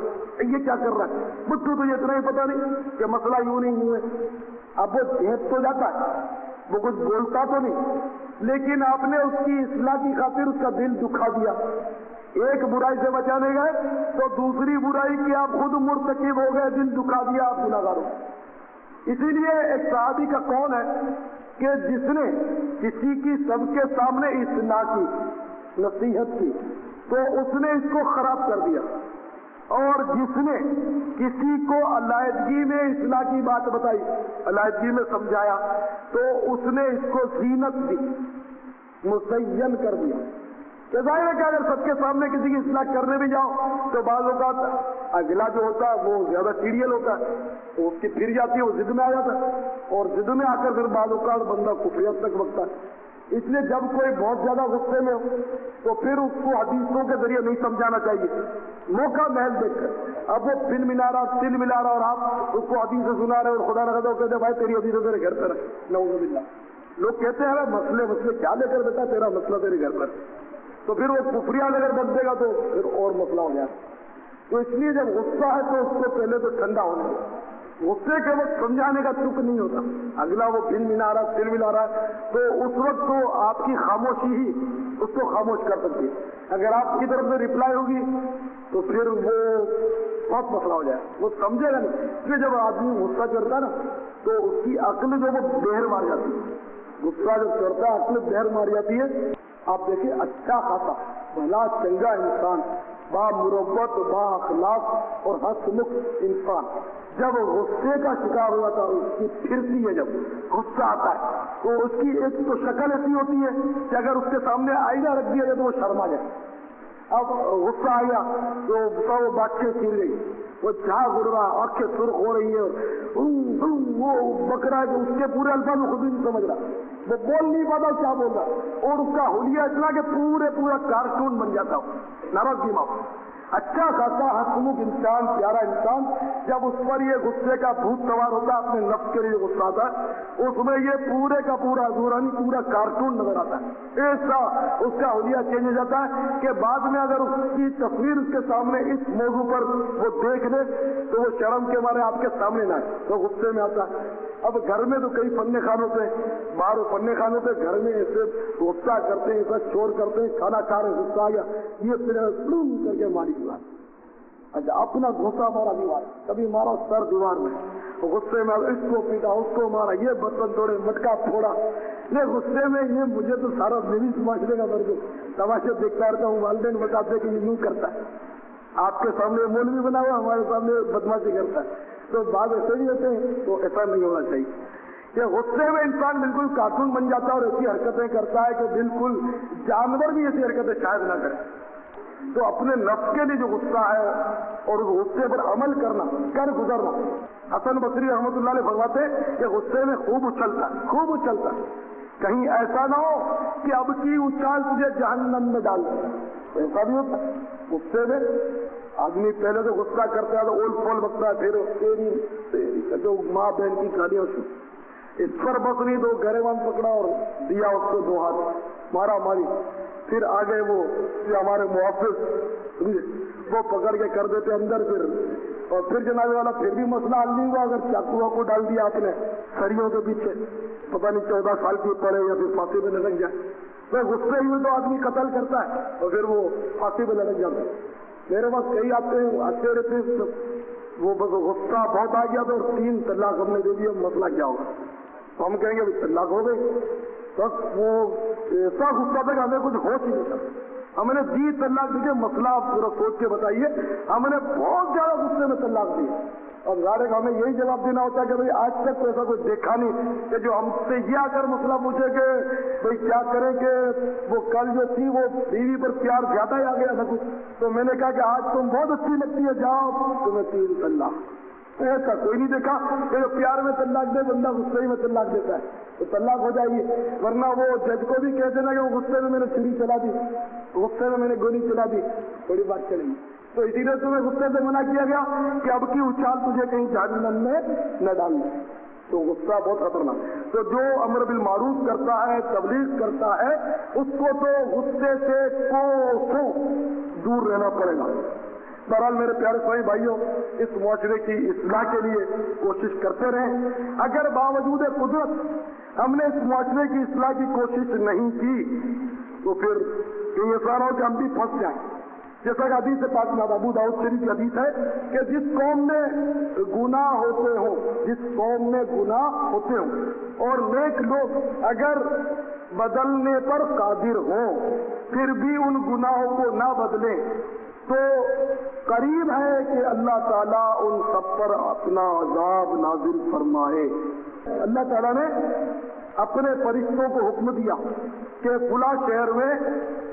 یہ کیا کر رہا ہے, مجھ کو تو یہ اتنا ہی پتا نہیں کہ مسئلہ یوں نہیں یوں ہے. اب وہ بھیج تو جاتا ہے, وہ کچھ بولتا تو نہیں, لیکن آپ نے اس کی اصلاح کی خاطر اس کا دل دکھا دیا. ایک برائی سے بچانے گئے تو دوسری برائی کی آپ خود مرتکب ہو گئے, دل دکھا دیا, آپ گناہگار ہو. اسی لیے ایک صحابی کا قول ہے کہ جس نے کسی کی سب کے سامنے اصلاح کی, نصیحت کی, تو اس نے اس کو خراب کر دیا, اور جس نے کسی کو علیحدگی میں اصلاح کی بات بتائی, علیحدگی میں سمجھایا, تو اس نے اس کو زینت دی, مزین کر دیا. کہ ظاہر ہے کہ اگر سب کے سامنے کسی کی اصلاح کرنے بھی جاؤ تو بعض اوقات اگلا جو ہوتا ہے وہ زیادہ سیریل ہوتا ہے, تو اس کی پھر جاتی ہے, وہ ضد میں آ جاتا ہے, اور ضد میں آ کر پھر بعض اوقات بندہ کفریت تک بکتا ہے. اس لیے جب کوئی بہت زیادہ غصے میں ہو تو پھر اس کو حدیثوں کے ذریعے نہیں سمجھانا چاہیے, موقع محل دیکھ کر. اب وہ دل ملا رہا, تل ملا رہا, اور آپ اس کو حدیث سے سنا رہے اور خدا نہ خدا کہتے بھائی تیری حدیث میرے گھر پر ہے, نعوذ باللہ. لوگ کہتے ہیں مسئلے کیا لے کر بیٹا, تیرا مسئلہ تیرے گھر پر, تو پھر وہ کفریات اگر بن دے گا تو پھر اور مسئلہ ہو جائے. تو اس لیے جب غصہ ہے تو اس کو پہلے تو ٹھنڈا ہونے دو. غصے کے وقت سمجھانے کا تک نہیں ہوتا, اگلا وہ دل ملا رہا, سر ملا رہا ہے, تو اس وقت تو آپ کی خاموشی ہی اس کو خاموش کر سکتی ہے. اگر آپ کی طرف سے رپلائی ہوگی تو پھر وہ بہت مسئلہ ہو جائے, وہ سمجھے گا نہیں. اس لیے جب آدمی غصہ چڑھتا ہے نا تو اس کی عقل جو وہ بہر مار جاتی ہے. غصہ جب چڑھتا ہے عقل بہر مار جاتی ہے. آپ دیکھیں اچھا خاصا بھلا چنگا انسان, با مروت, با اخلاق اور ہنسمکھ انسان جب غصے کا شکار ہوا تھا, اس کی پھرتی ہے, جب غصہ آتا ہے تو اس کی ایک تو شکل ایسی ہوتی ہے کہ اگر اس کے سامنے آئینہ رکھ دیا جائے تو وہ شرما جائے. اب غصہ آیا تو وہ باتیں چیر گئی, وہ جہاں گڑ رہا, آنکھیں سرخ ہو رہی ہے, وہ بکرا ہے کہ اس کے پورے الفاظ میں خود بھی نہیں سمجھ رہا, وہ بول نہیں پاتا کیا بول رہا, اور اس کا حلیہ اتنا کہ پورا کارٹون بن جاتا ہو, ناراض دماغ. اچھا خاصا ہنسمکھ انسان, پیارا انسان, جب اس پر یہ غصے کا بھوت سوار ہوتا ہے, اپنے نفس کے لیے غصہ آتا ہے, اس میں یہ پورے کا پورا دورانی پورا کارٹون نظر آتا ہے. ایسا اس کا حلیہ چینج ہو جاتا ہے کہ بعد میں اگر اس کی تصویر اس کے سامنے اس موضوع پر وہ دیکھ لے تو وہ شرم کے مارے آپ کے سامنے نہ آئے, تو غصے میں آتا ہے. اب گھر میں تو کئی فن خانوں سے, باہر فن خانوں سے, گھر میں ایسے غصہ کرتے ہیں, ایسا شور کرتے ہیں, کھانا کھا رہے غصہ آ گیا, یہ پھر کر کے ماری دیوار. اچھا اپنا گھوسا مارا دیوار, کبھی مارا سر دیوار میں, غصے میں اس کو پیٹا, اس کو مارا, یہ برتن توڑے, مٹکا پھوڑا. یہ غصے میں یہ مجھے تو سارا میری معاشرے کا مرد تماشے دیکھتا رہتا ہوں, والدین بتاتے کہ یہ یوں کرتا ہے. آپ کے سامنے مولوی بنا ہوا ہمارے سامنے بدماشی کرتا ہے. تو بعض ایسے بھی ہوتے ہیں, تو ایسا نہیں ہونا چاہیے کہ غصے میں انسان بالکل کارٹون بن جاتا ہے اور ایسی حرکتیں کرتا ہے کہ بالکل جانور بھی ایسی حرکتیں شاید نہ کرے. تو اپنے نفس کے لیے جو غصہ ہے اور اس غصے پر عمل کرنا, کر گزرنا. حسن بصری رحمۃ اللہ علیہ فرماتے کہ غصے میں خوب اچھلتا کہیں ایسا نہ ہو کہ اب کی اچھال تجھے جہنم میں ڈال دے. ایسا بھی ہوتا ہے غصے میں آدمی پہلے تو غصہ کرتا ہے تو اول پول بکتا ہے, پھر تیری جو ماں بہن کی گالیاں اس پر بس نہیں تو گریبان پکڑا اور دیا اس کو 2 ہاتھ مارا ماری. پھر آگے وہ ہمارے محافظ سمجھے وہ پکڑ کے کر دیتے اندر. اور پھر جناب والا پھر بھی مسئلہ حل نہیں ہوا اگر چاقو کو ڈال دیا آپ نے سریوں کے پیچھے, پتہ نہیں 14 سال کی پڑے یا پھر پھانسی پہ لٹک جائے. تو غصے ہی میں تو آدمی قتل کرتا ہے اور پھر وہ پھانسی پہ لٹک جاتا ہے. میرے پاس کئی آتے رہتے وہ بس غصہ بہت آ گیا تو 3 طلاق ہم نے دے دیا, مسئلہ کیا ہوگا؟ تو ہم کہیں گے طلاق ہو گئی. بس وہ ایسا غصہ تھا کہ ہمیں کچھ ہوش ہی نہیں تھا. ہم نے دی طلاق دیجیے, مسئلہ آپ پورا سوچ کے بتائیے. ہم نے بہت زیادہ غصے میں طلاق دی اور ظاہر ہمیں یہی جواب دینا ہوتا ہے کہ بھائی آج تک تو ایسا کوئی دیکھا نہیں کہ جو ہم سے یہ آ کر مسئلہ پوچھے کہ بھائی کیا کریں کہ وہ کل جو تھی وہ بیوی پر پیار زیادہ ہی آ گیا تھا کچھ. تو میں نے کہا کہ آج تم بہت اچھی لگتی ہے, جاؤ تمہیں 3 طلاق. ایسا کوئی نہیں دیکھا کہ جو پیار میں طلاق دے بندہ غصے میں طلاق دیتا ہے تو طلاق ہو جائے گی. ورنہ وہ جج کو بھی کہہ دینا کہ وہ غصے میں میں نے چھری چلا دی, غصے میں میں نے گولی چلا دی, بڑی بات چلے گی. تو اسی لیے تمہیں غصے سے منع کیا گیا کہ اب کی اچھال تجھے کہیں جہنم میں نہ ڈال دے. تو غصہ بہت خطرناک. تو جو امر بالمعروف کرتا ہے, تبلیغ کرتا ہے, اس کو تو غصے سے کوسوں دور رہنا پڑے گا. بہرحال میرے پیارے سوئی بھائیوں, اس معاشرے کی اصلاح کے لیے کوشش کرتے رہیں. اگر باوجود قدرت ہم نے اس معاشرے کی اصلاح کی کوشش نہیں کی تو پھر یہ ایسا نہ ہو کہ ہم بھی پھنس جائیں. جیسا کہ حدیث پاک میں ابو داؤد شریف کی حدیث ہے کہ جس قوم میں گناہ ہوتے ہوں اور نیک لوگ اگر بدلنے پر قادر ہوں پھر بھی ان گناہوں کو نہ بدلیں تو قریب ہے کہ اللہ تعالیٰ ان سب پر اپنا عذاب نازل فرمائے. اللہ تعالیٰ نے اپنے فرشتوں کو حکم دیا کہ فلاں شہر میں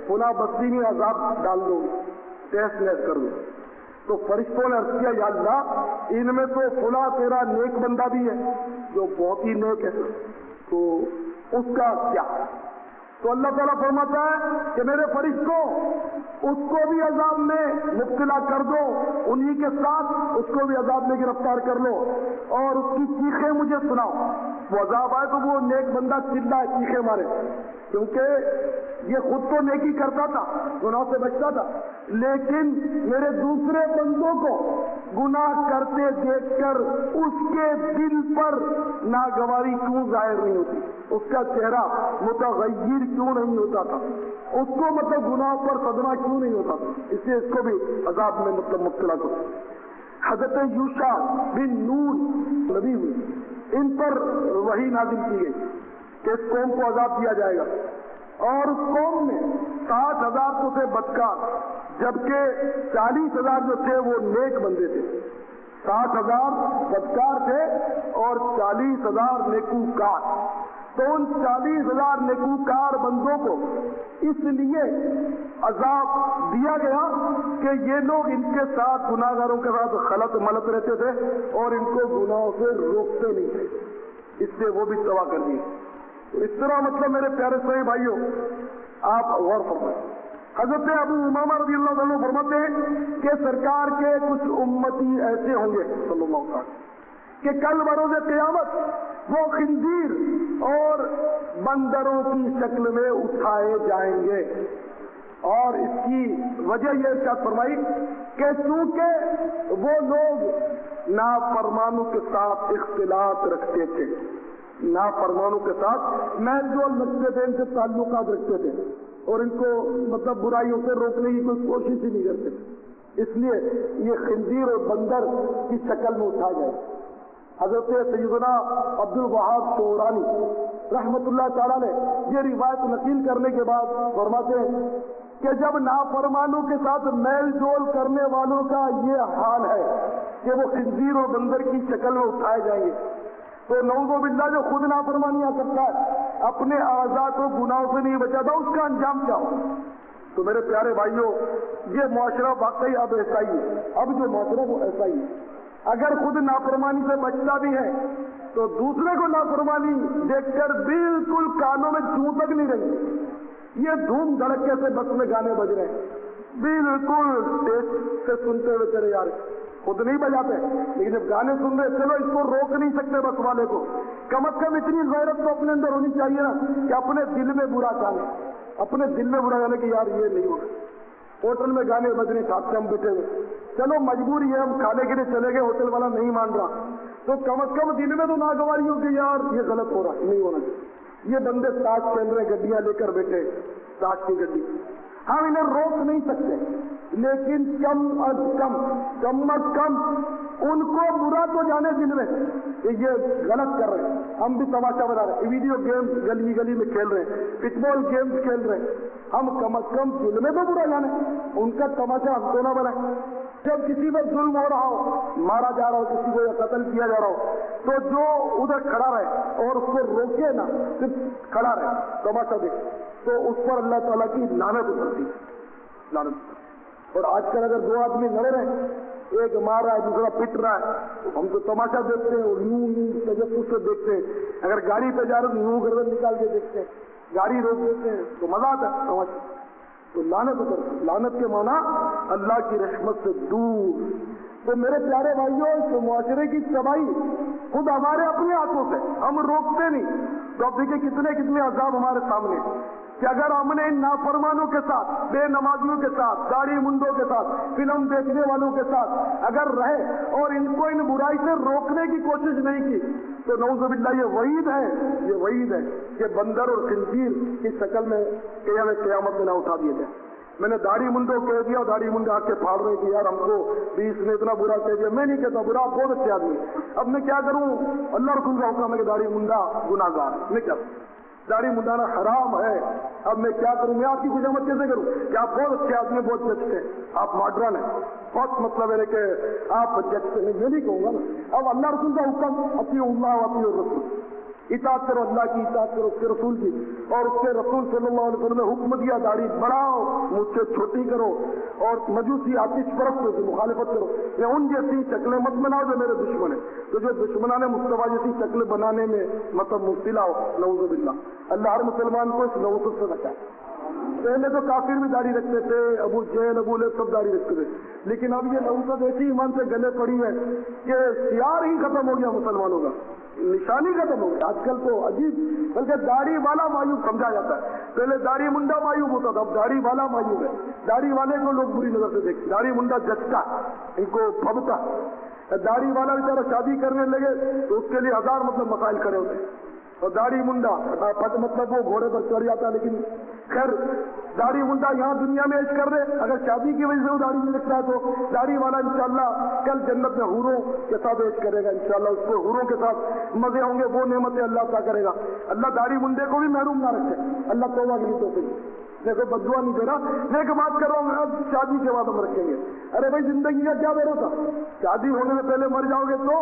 فلاں بستی میں عذاب ڈال دو, ٹیسٹ کر دو. تو فرشتوں نے عرض کیا یا اللہ ان میں تو فلاں تیرا نیک بندہ بھی ہے جو بہت ہی نیک ہے, تو اس کا کیا؟ تو اللہ تعالیٰ فرماتا ہے کہ میرے فرشتوں اس کو بھی عذاب میں مبتلا کر دو, انہی کے ساتھ اس کو بھی عذاب میں گرفتار کر لو اور اس کی چیخیں مجھے سناؤ. وہ عذاب آئے تو وہ نیک بندہ چلائے, چیخیں مارے, کیونکہ یہ خود تو نیکی کرتا تھا, گناہ سے بچتا تھا, لیکن میرے دوسرے بندوں کو گناہ کرتے دیکھ کر اس کے دل پر ناگواری کیوں ظاہر نہیں ہوتی, اس کا چہرہ متغیر کیوں نہیں ہوتا تھا, اس کو مطلب گناہ پر صدمہ کیوں نہیں ہوتا تھا, اس سے اس کو بھی عذاب میں مطلب مبتلا کرو. حضرت یوشع بن نون نبی ہوئی, ان پر وحی نازل کی گئی کہ اس قوم کو عذاب دیا جائے گا. اور اس قوم میں 60,000 تو تھے بدکار, جبکہ 40,000 جو تھے وہ نیک بندے تھے. 60,000 بدکار تھے اور 40,000 نیکوکار. تو ان 40,000 نیکوکار بندوں کو اس لیے عذاب دیا گیا کہ یہ لوگ ان کے ساتھ گناہگاروں کے ساتھ خلط ملط رہتے تھے اور ان کو گناہوں سے روکتے نہیں تھے, اس سے وہ بھی تباہ کر دیے. اس طرح مطلب میرے پیارے سوئی بھائیوں آپ غور فرمائیں. حضرت ابو امامہ رضی اللہ عنہ فرماتے ہیں کہ سرکار کے کچھ امتی ایسے ہوں گے صلی اللہ علیہ وسلم کہ کل بروز قیامت وہ خنزیر اور بندروں کی شکل میں اٹھائے جائیں گے. اور اس کی وجہ یہ ارشاد فرمائی کہ چونکہ وہ لوگ نافرمانوں کے ساتھ اختلاط رکھتے تھے, نافرمانوں کے ساتھ محل جول رکھتے تھے, ان سے تعلقات رکھتے تھے اور ان کو مطلب برائیوں سے روکنے کی کوئی کوشش ہی نہیں کرتے تھے, اس لیے یہ خنزیر اور بندر کی شکل میں اٹھا جائے. حضرت سیدنا عبد الوہاب شعرانی رحمۃ اللہ تعالیٰ نے یہ روایت نقل کرنے کے بعد فرماتے ہیں کہ جب نافرمانوں کے ساتھ میل جول کرنے والوں کا یہ حال ہے کہ وہ خنزیر اور بندر کی شکل میں اٹھائے جائیں گے، تو نعوذ باللہ جو خود نافرمانیاں کرتا ہے، اپنے اعضاء کو گناہوں سے نہیں بچاتا، اس کا انجام کیا ہو؟ تو میرے پیارے بھائیوں، یہ معاشرہ واقعی اب ایسا ہی ہے، اب جو معاشرہ وہ ایسا ہی ہے۔ اگر خود نافرمانی سے بچتا بھی ہے تو دوسرے کو نافرمانی دیکھ کر بالکل کانوں میں چوں تک نہیں رہی، یہ دھوم دھڑکے سے بس میں گانے بج رہے ہیں، بالکل ٹیسٹ سے سنتے ہوئے چلے جا رہے، خود نہیں بجاتے، لیکن جب گانے سن رہے چلو اس کو روک نہیں سکتے بس والے کو، کم از کم اتنی غیرت تو اپنے اندر ہونی چاہیے نا کہ اپنے دل میں برا جانے، اپنے دل میں برا جانے کہ یار یہ نہیں ہوگا۔ ہوٹل میں گانے بجنے ساتھ سے ہم بیٹھے ہوئے، چلو مجبور یہ ہم کھانے کے لیے چلے گئے، ہوٹل والا نہیں مان رہا، تو کم از کم دل میں تو ناگواری ہو کہ یار یہ غلط ہو رہا ہے، نہیں ہونا چاہیے۔ یہ بندے تاش کھیل رہے، گڈیاں لے کر بیٹھے، تاش کی گڈی، ہم انہیں روک نہیں سکتے، لیکن کم از کم ان کو برا تو جانے دل میں کہ یہ غلط کر رہے ہیں، ہم بھی تماشا بنا رہے ہیں، ویڈیو گیمز گلی گلی میں کھیل رہے ہیں، فٹ بال گیمز کھیل رہے ہیں، ہم کم از کم دل میں تو برا جانے، ان کا تماشا ہم کو نہ بنائیں۔ جب کسی پر ظلم ہو رہا ہو، مارا جا رہا ہو، کسی کو یا قتل کیا جا رہا ہو، تو جو ادھر کھڑا رہے اور اس کو روکے نا، صرف کھڑا رہے تماشا دیکھ، تو اس پر اللہ تعالیٰ کی لعنت اترتی ہے، لعنت۔ اور آج کل اگر دو آدمی لڑ رہے ہیں، ایک مار رہا ہے دوسرا پٹ رہا ہے، ہم تو تماشا دیکھتے ہیں اور یوں تجسس سے دیکھتے ہیں، اگر گاڑی پہ جا رہے ہیں یوں گردن نکال کے دیکھتے ہیں، گاڑی روک دیتے ہیں تو مزہ آتا ہے تماشا۔ تو لعنت اترتی، لعنت کے معنی اللہ کی رحمت سے دور۔ تو میرے پیارے بھائیوں، اس معاشرے کی تباہی خود ہمارے اپنے ہاتھوں سے، ہم روکتے نہیں، تو اب دیکھیں کتنے عذاب ہمارے سامنے کہ اگر ہم نے ان نافرمانوں کے ساتھ، بے نمازیوں کے ساتھ، داڑھی منڈوں کے ساتھ، فلم دیکھنے والوں کے ساتھ اگر رہے اور ان کو ان برائی سے روکنے کی کوشش نہیں کی، تو نعوذ باللہ یہ وعید ہے کہ بندر اور خنزیر کی شکل میں قیامت میں نہ اٹھا دیے جائے۔ میں نے داڑھی منڈوں کہہ دیا، داڑھی منڈے آ کے پھاڑ رہے کہ یار ہم کو بھی اس نے اتنا برا کہہ دیا، میں نہیں کہتا برا، بہت اچھے آدمی، اب میں کیا کروں، اللہ رسول کا حکم ہے کہ داڑھی منڈا گناہ گار، میں کیا داڑھی منڈانا حرام ہے، اب میں کیا کروں، میں آپ کی خوشامد کیسے کروں کہ آپ بہت اچھے آدمی، بہت جچتے ہیں، آپ ماڈرن ہیں، بہت مطلب ہے کہ آپ جچتے نہیں، میں نہیں کہوں گا نا۔ اب اللہ رسول کا حکم، اطیعوا اللہ واطیعوا الرسول، اطاعت کرو اللہ کی، اطاعت کرو اس کے رسول کی، اور اس کے رسول صلی اللہ علیہ وسلم نے حکم دیا داڑھی بڑھاؤ، مجھ سے چھوٹی کرو، اور مجوسی آتش پرست کی مخالفت کرو، یا ان جیسی شکلیں مت بناؤ جو میرے دشمن ہیں، تو جو دشمنان مصطفیٰ جیسی شکل بنانے میں مطلب مبتلا ہو، نعوذ باللہ، اللہ ہر مسلمان کو اس نوسط سے بچائے۔ پہلے تو کافر بھی داڑھی رکھتے تھے، ابو جہل ابو لہب سب داڑھی رکھتے تھے، لیکن اب یہ نوسط ایسی ایمان سے گلے پڑی ہے کہ شعار ہی ختم ہو گیا مسلمانوں کا، نشانی ختم ہو گئی۔ آج کل تو عجیب، بلکہ داڑھی والا مایوب سمجھا جاتا ہے، پہلے داڑھی منڈا مایوب ہوتا تھا، اب داڑھی والا مایوب ہے، داڑھی والے کو لوگ بری نظر سے دیکھتے، داڑھی منڈا جچتا، ان کو پھبتا، داڑھی والا بیچارہ شادی کرنے لگے تو اس کے لیے ہزار مطلب مسائل کھڑے ہوتے ہیں، اور داڑھی منڈا پھٹ مطلب وہ گھوڑے پر چڑھ جاتا ہے، لیکن خیر داڑھی منڈا یہاں دنیا میں عیش کر رہے، اگر شادی کی وجہ سے وہ داڑھی نہیں رکھتا ہے تو داڑھی والا انشاءاللہ کل جنت میں حوروں کے ساتھ عیش کرے گا، انشاءاللہ اس کو حوروں کے ساتھ مزے ہوں گے، وہ نعمتیں اللہ عطا کرے گا۔ اللہ داڑھی منڈے کو بھی محروم نہ رکھے، اللہ توبہ کی توفیق، دیکھو بددعا نہیں دے رہا، میں ایک بات کر رہا ہوں، اب شادی کے بعد ہم رکھیں گے، ارے بھائی زندگی کا کیا بھروسہ، شادی ہونے میں پہلے مر جاؤ گے تو،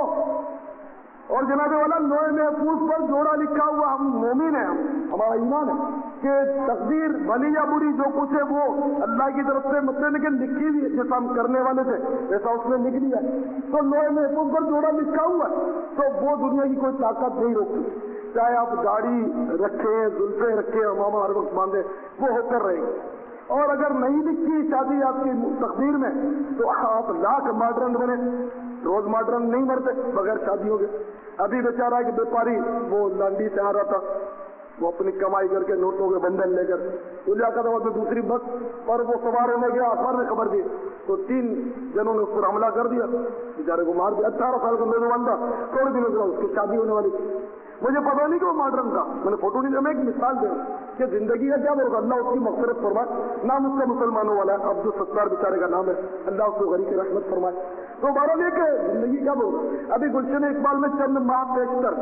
اور جناب والا لوہے محفوظ پر جوڑا لکھا ہوا، ہم مومن ہیں، ہمارا ایمان ہے کہ تقدیر بھلی یا بری جو کچھ ہے وہ اللہ کی طرف سے مطلب، لیکن لکھی ہوئی ہے جیسا ہم کرنے والے تھے ویسا اس نے لکھ لیا، تو لوہے محفوظ پر جوڑا لکھا ہوا ہے، تو وہ دنیا کی کوئی طاقت نہیں روکتی، چاہے آپ داڑھی رکھیں، زلفیں رکھیں، امامہ ہر وقت باندھے، وہ ہو کر رہے گی۔ اور اگر نہیں لکھی شادی آپ کی تقدیر میں تو آپ لاکھ ماڈرن بنے، روز ماڈرن نہیں مرتے بغیر شادی ہو گئے۔ ابھی بیچارہ کہ بیپاری وہ لانڈی سے آ رہا تھا، وہ اپنی کمائی کر کے نوٹوں کے بندل لے کر وہ لیا کرتا وہاں دوسری بس پر وہ سوار ہونے گیا، اخبار نے خبر دی تو 3 جنوں نے اس پر حملہ کر دیا، بیچارے کو مار دیا، 18 سال کا نوجوان تھا، تھوڑے دنوں سے اس کی شادی ہونے والی تھی، مجھے پتا نہیں کہ وہ ماڈرن تھا، میں نے فوٹو نہیں دیا، میں ایک مثال دوں کہ زندگی کا کیا بولوں گا، اللہ اس کی مغفرت فرمائے، نام اس کا مسلمانوں والا ہے عبد الستار بیچارے کا نام ہے، اللہ اس کو غریب کی رحمت فرمائے۔ تو بہرحال یہ کہ زندگی کیا بولوں، ابھی گلشن اقبال میں چند ماہ پیشتر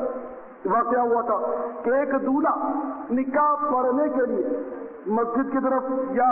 واقعہ ہوا تھا کہ ایک دولہا نکاح پڑھنے کے لیے مسجد کی طرف یا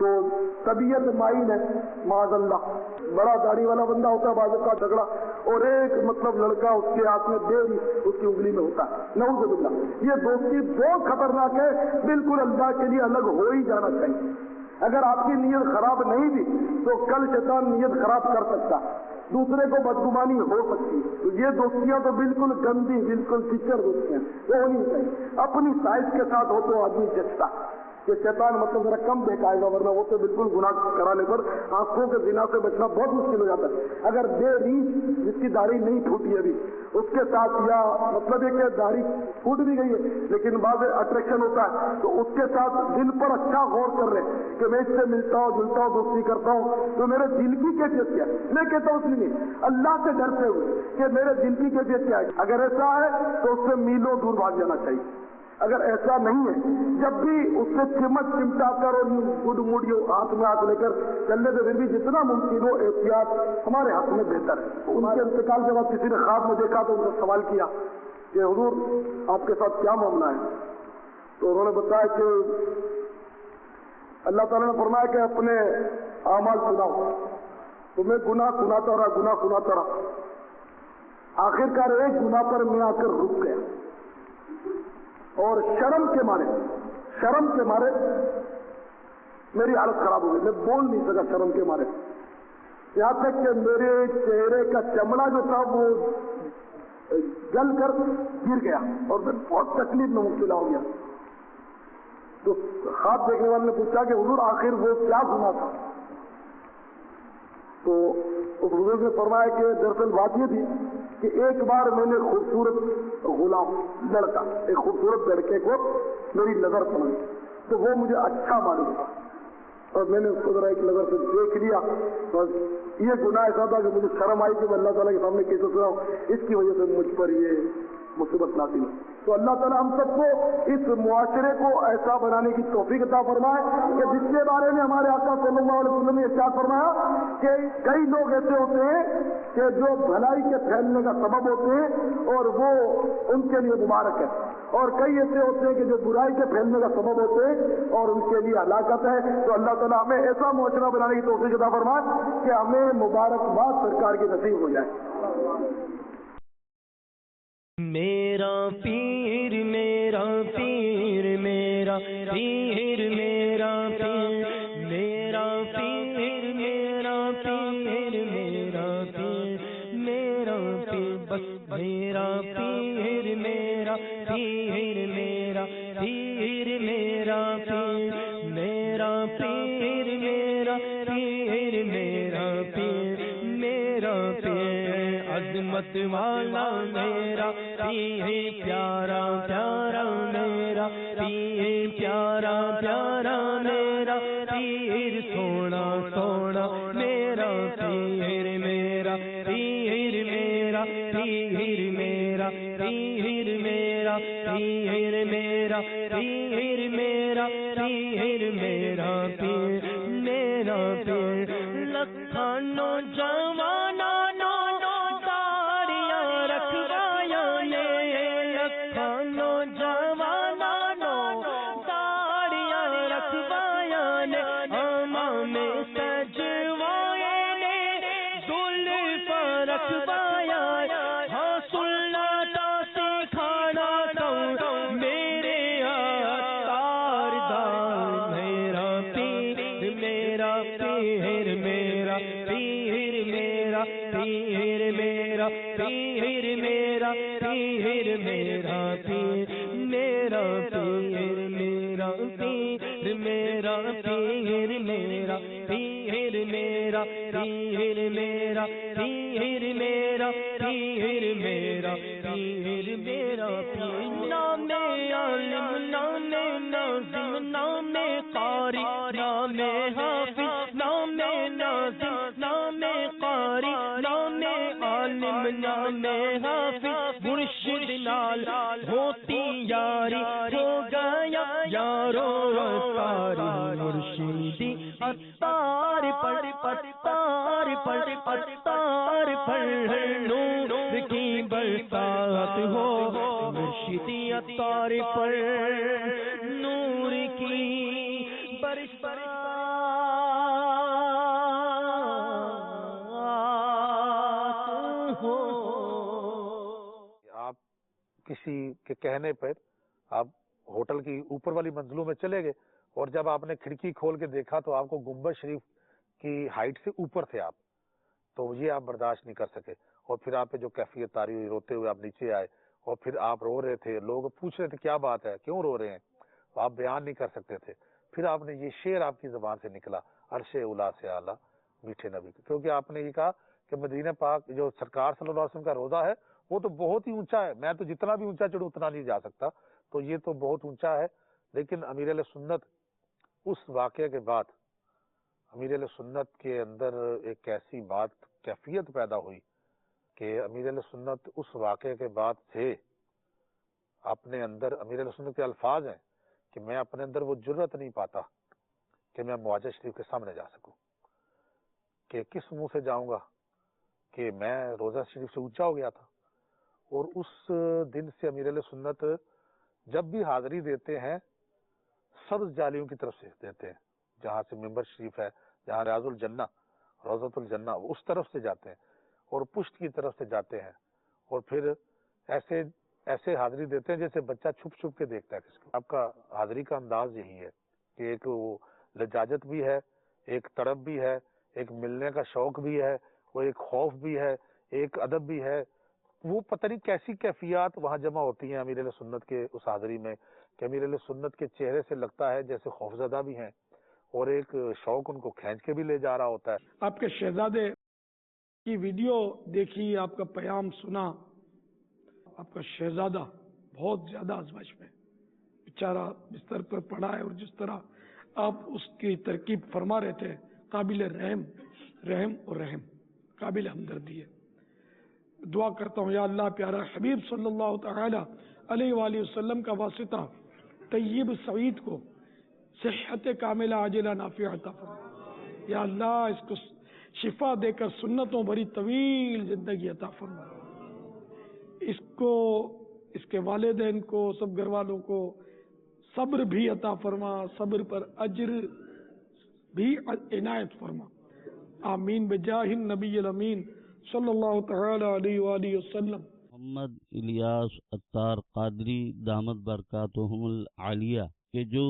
تو طبیعت مائل ہے معاذ اللہ، بڑا داڑھی والا بندہ ہوتا ہے بازو کا جھگڑا، اور ایک مطلب لڑکا اس کے ہاتھ میں بیری اس کی انگلی میں ہوتا ہے، نعوذ باللہ۔ یہ دوستی بہت خطرناک ہے، بالکل اللہ کے لیے الگ ہو ہی جانا چاہیے۔ اگر آپ کی نیت خراب نہیں بھی تو کل شیطان نیت خراب کر سکتا، دوسرے کو بدگمانی ہو سکتی ہے۔ تو یہ دوستیاں تو بالکل گندی، بالکل ٹیچر دوستیاں وہ ہونی چاہیے۔ اپنی سائز کے ساتھ ہو تو آدمی جچتا کہ شیطان مطلب ذرا کم دیکھائے گا، ورنہ وہ تو بالکل گناہ کرانے پر آنکھوں کے زنا سے بچنا بہت مشکل ہو جاتا ہے۔ اگر بے ریچ جس کی داڑھی نہیں پھوٹی ابھی اس کے ساتھ، یا مطلب ہے کہ داڑھی پھوٹ بھی گئی ہے لیکن بعض اٹریکشن ہوتا ہے، تو اس کے ساتھ دل پر اچھا غور کر رہے کہ میں اس سے ملتا ہوں جلتا ہوں دوستی کرتا ہوں تو میرے دل کی کیفیت کیا ہے۔ میں کہتا ہوں اس لیے اللہ سے ڈرتے ہوئے کہ میرے دل کی کیفیت کیا ہے۔ اگر ایسا ہے تو اس سے میلوں دور بھاگ جانا چاہیے۔ اگر ایسا نہیں ہے، جب بھی اس سے چمٹا کر اور گڈ موڈ ہاتھ میں ہاتھ لے کر چلنے سے پھر بھی جتنا ممکن ہو احتیاط ہمارے ہاتھ میں بہتر ہے۔ ان کے انتقال کے بعد کسی نے خواب میں دیکھا تو ان سے سوال کیا کہ حضور آپ کے ساتھ کیا معاملہ ہے؟ تو انہوں نے بتایا کہ اللہ تعالیٰ نے فرمایا کہ اپنے اعمال سناؤ، تو میں گناہ سناتا رہا، آخرکار ایک گناہ پر میں آ کر رک گیا اور شرم کے مارے میری حالت خراب ہو گئی، میں بول نہیں سکا شرم کے مارے، یہاں تک کہ میرے چہرے کا چمڑا جو تھا وہ جل کر گر گیا اور میں بہت تکلیف میں مبتلا ہو گیا۔ تو خواب دیکھنے والے نے پوچھا کہ حضور آخر وہ کیا گناہ تھا؟ تو اس بزرگ نے فرمایا کہ دراصل بات یہ تھی کہ ایک بار میں نے خوبصورت غلام لڑکا، ایک خوبصورت لڑکے کو میری نظر پڑی تو وہ مجھے اچھا معلوم تھا اور میں نے اس کو ذرا ایک نظر سے دیکھ لیا، اور یہ گناہ ایسا تھا کہ مجھے شرم آئی کہ میں اللہ تعالیٰ کے سامنے کیسے سناؤں، اس کی وجہ سے مجھ پر یہ مصیبت نازل ہوئی۔ تو اللہ تعالیٰ ہم سب کو اس معاشرے کو ایسا بنانے کی توفیق عطا فرمائے کہ جس کے بارے میں ہمارے آقا صلی اللہ علیہ وسلم نے ارشاد فرمایا کہ کئی لوگ ایسے ہوتے ہیں کہ جو بھلائی کے پھیلنے کا سبب ہوتے ہیں اور وہ ان کے لیے مبارک ہے، اور کئی ایسے ہوتے ہیں کہ جو برائی کے پھیلنے کا سبب ہوتے ہیں اور ان کے لیے ہلاکت ہے۔ تو اللہ تعالیٰ ہمیں ایسا معاشرہ بنانے کی توفیق عطا فرمائے کہ ہمیں مبارکباد سرکار کی نصیب ہو جائے۔ میرا پیر میرا پیر میرا پیر میرا پیر میرا پیر میرا پیر میرا پیر میرا پیر بس میرا پیر میرا پیر میرا پیر میرا پیر میرا پیر میرا پیر میرا پیر میرا پیر عظمت والا میرا پیر پیارا پیارا میرا پیر پیارا پیارا میرا پیر سونا سونا میرا پیر میرا پیر میرا پیر میرا پیر میرا پیر میرا پیر میرا پیر میرا پیر میرا پیر لکھانو جوانا مرشد نال ہوتی یاری ہو گیا یارو اتاری مرشدی اتار پڑ پتار پڑ پتار پڑ نور کی برسات ہو مرشد کسی عطار پر نور کی برسات ہو. آپ کسی کے کہنے پر آپ ہوٹل کی اوپر والی منزلوں میں چلے گئے اور جب آپ نے کھڑکی کھول کے دیکھا تو آپ کو گنبد شریف کی ہائٹ سے اوپر تھے آپ، تو یہ آپ برداشت نہیں کر سکے، اور پھر آپ پہ جو کیفیت تاری ہوئی، روتے ہوئے آپ نیچے آئے اور پھر آپ رو رہے تھے، لوگ پوچھ رہے تھے کیا بات ہے، کیوں رو رہے ہیں، تو آپ بیان نہیں کر سکتے تھے. پھر آپ نے یہ شعر آپ کی زبان سے نکلا، عرش اولا سے اعلیٰ میٹھے نبی، کیونکہ آپ نے یہ کہا کہ مدینہ پاک جو سرکار صلی اللہ علیہ وسلم کا روضہ ہے وہ تو بہت ہی اونچا ہے، میں تو جتنا بھی اونچا چڑھوں اتنا نہیں جا سکتا، تو یہ تو بہت اونچا ہے. لیکن امیر علیہ سنت اس واقعے کے بعد امیر علیہ سنت کے اندر ایک ایسی بات کیفیت پیدا ہوئی کہ امیر علیہ سنت اس واقعے کے بعد سے اپنے اندر، امیر علیہ سنت کے الفاظ ہیں کہ میں اپنے اندر وہ جرت نہیں پاتا کہ میں معاذ شریف کے سامنے جا سکوں، کہ کس منہ سے جاؤں گا، کہ میں روزہ شریف سے اونچا ہو گیا تھا. اور اس دن سے امیر علیہ سنت جب بھی حاضری دیتے ہیں سبز جالیوں کی طرف سے دیتے ہیں، جہاں سے ممبر شریف ہے، جہاں ریاض الجنہ روضۃ الجنہ اس طرف سے جاتے ہیں اور پشت کی طرف سے جاتے ہیں، اور پھر ایسے حاضری دیتے ہیں جیسے بچہ چھپ چھپ کے دیکھتا ہے کس کو. آپ کا حاضری کا انداز یہی ہے کہ ایک وہ لجاجت بھی ہے، ایک تڑپ بھی ہے، ایک ملنے کا شوق بھی ہے، وہ ایک خوف بھی ہے، ایک ادب بھی ہے. وہ پتہ نہیں کیسی کیفیات وہاں جمع ہوتی ہیں امیر علیہ سنت کے اس حاضری میں کہ امیر علیہ سنت کے چہرے سے لگتا ہے جیسے خوفزدہ بھی ہیں اور ایک شوق ان کو کھینچ کے بھی لے جا رہا ہوتا ہے. آپ کے شہزادے کی ویڈیو دیکھی، آپ کا پیام سنا، آپ کا شہزادہ بہت زیادہ آزمائش میں بیچارہ بستر پر پڑا ہے، اور جس طرح آپ اس کی ترکیب فرما رہے تھے قابل رحم اور رحم، قابل ہمدردی ہے. دعا کرتا ہوں یا اللہ پیارا حبیب صلی اللہ تعالی علیہ وآلہ وسلم کا واسطہ طیب سعید کو صحت کاملہ عاجلہ نافعہ عطا فرما. یا اللہ اس کو شفا دے کر سنتوں بھری طویل زندگی عطا فرما. اس کو، اس کے والدین کو، سب گھر والوں کو صبر بھی عطا فرما، صبر پر اجر بھی عنایت فرما. آمین بجاہ النبی الامین صلی اللہ تعالی علیہ وآلہ وسلم. محمد الیاس عطار قادری دامت برکاتہم العالیہ کہ جو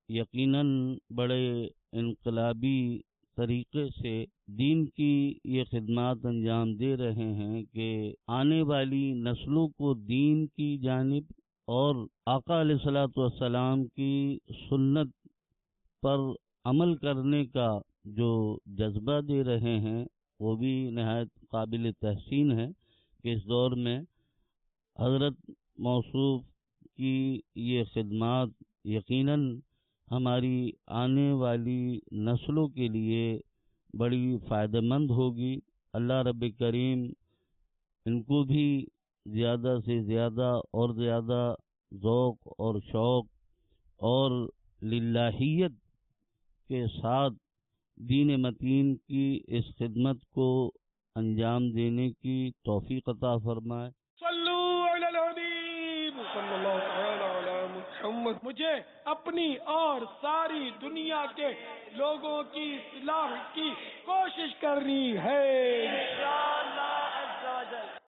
یقیناً بڑے انقلابی طریقے سے دین کی یہ خدمات انجام دے رہے ہیں کہ آنے والی نسلوں کو دین کی جانب اور آقا علیہ الصلوۃ والسلام کی سنت پر عمل کرنے کا جو جذبہ دے رہے ہیں وہ بھی نہایت قابل تحسین ہے کہ اس دور میں حضرت موصوف کی یہ خدمات یقیناً ہماری آنے والی نسلوں کے لیے بڑی فائدہ مند ہوگی. اللہ رب کریم ان کو بھی زیادہ سے زیادہ اور زیادہ ذوق اور شوق اور للہیت کے ساتھ دین متین کی اس خدمت کو انجام دینے کی توفیق عطا فرمائے. صلو علی الحبیب صلی اللہ تعالی علی محمد. مجھے اپنی اور ساری دنیا کے لوگوں کی اصلاح کی کوشش کرنی ہے.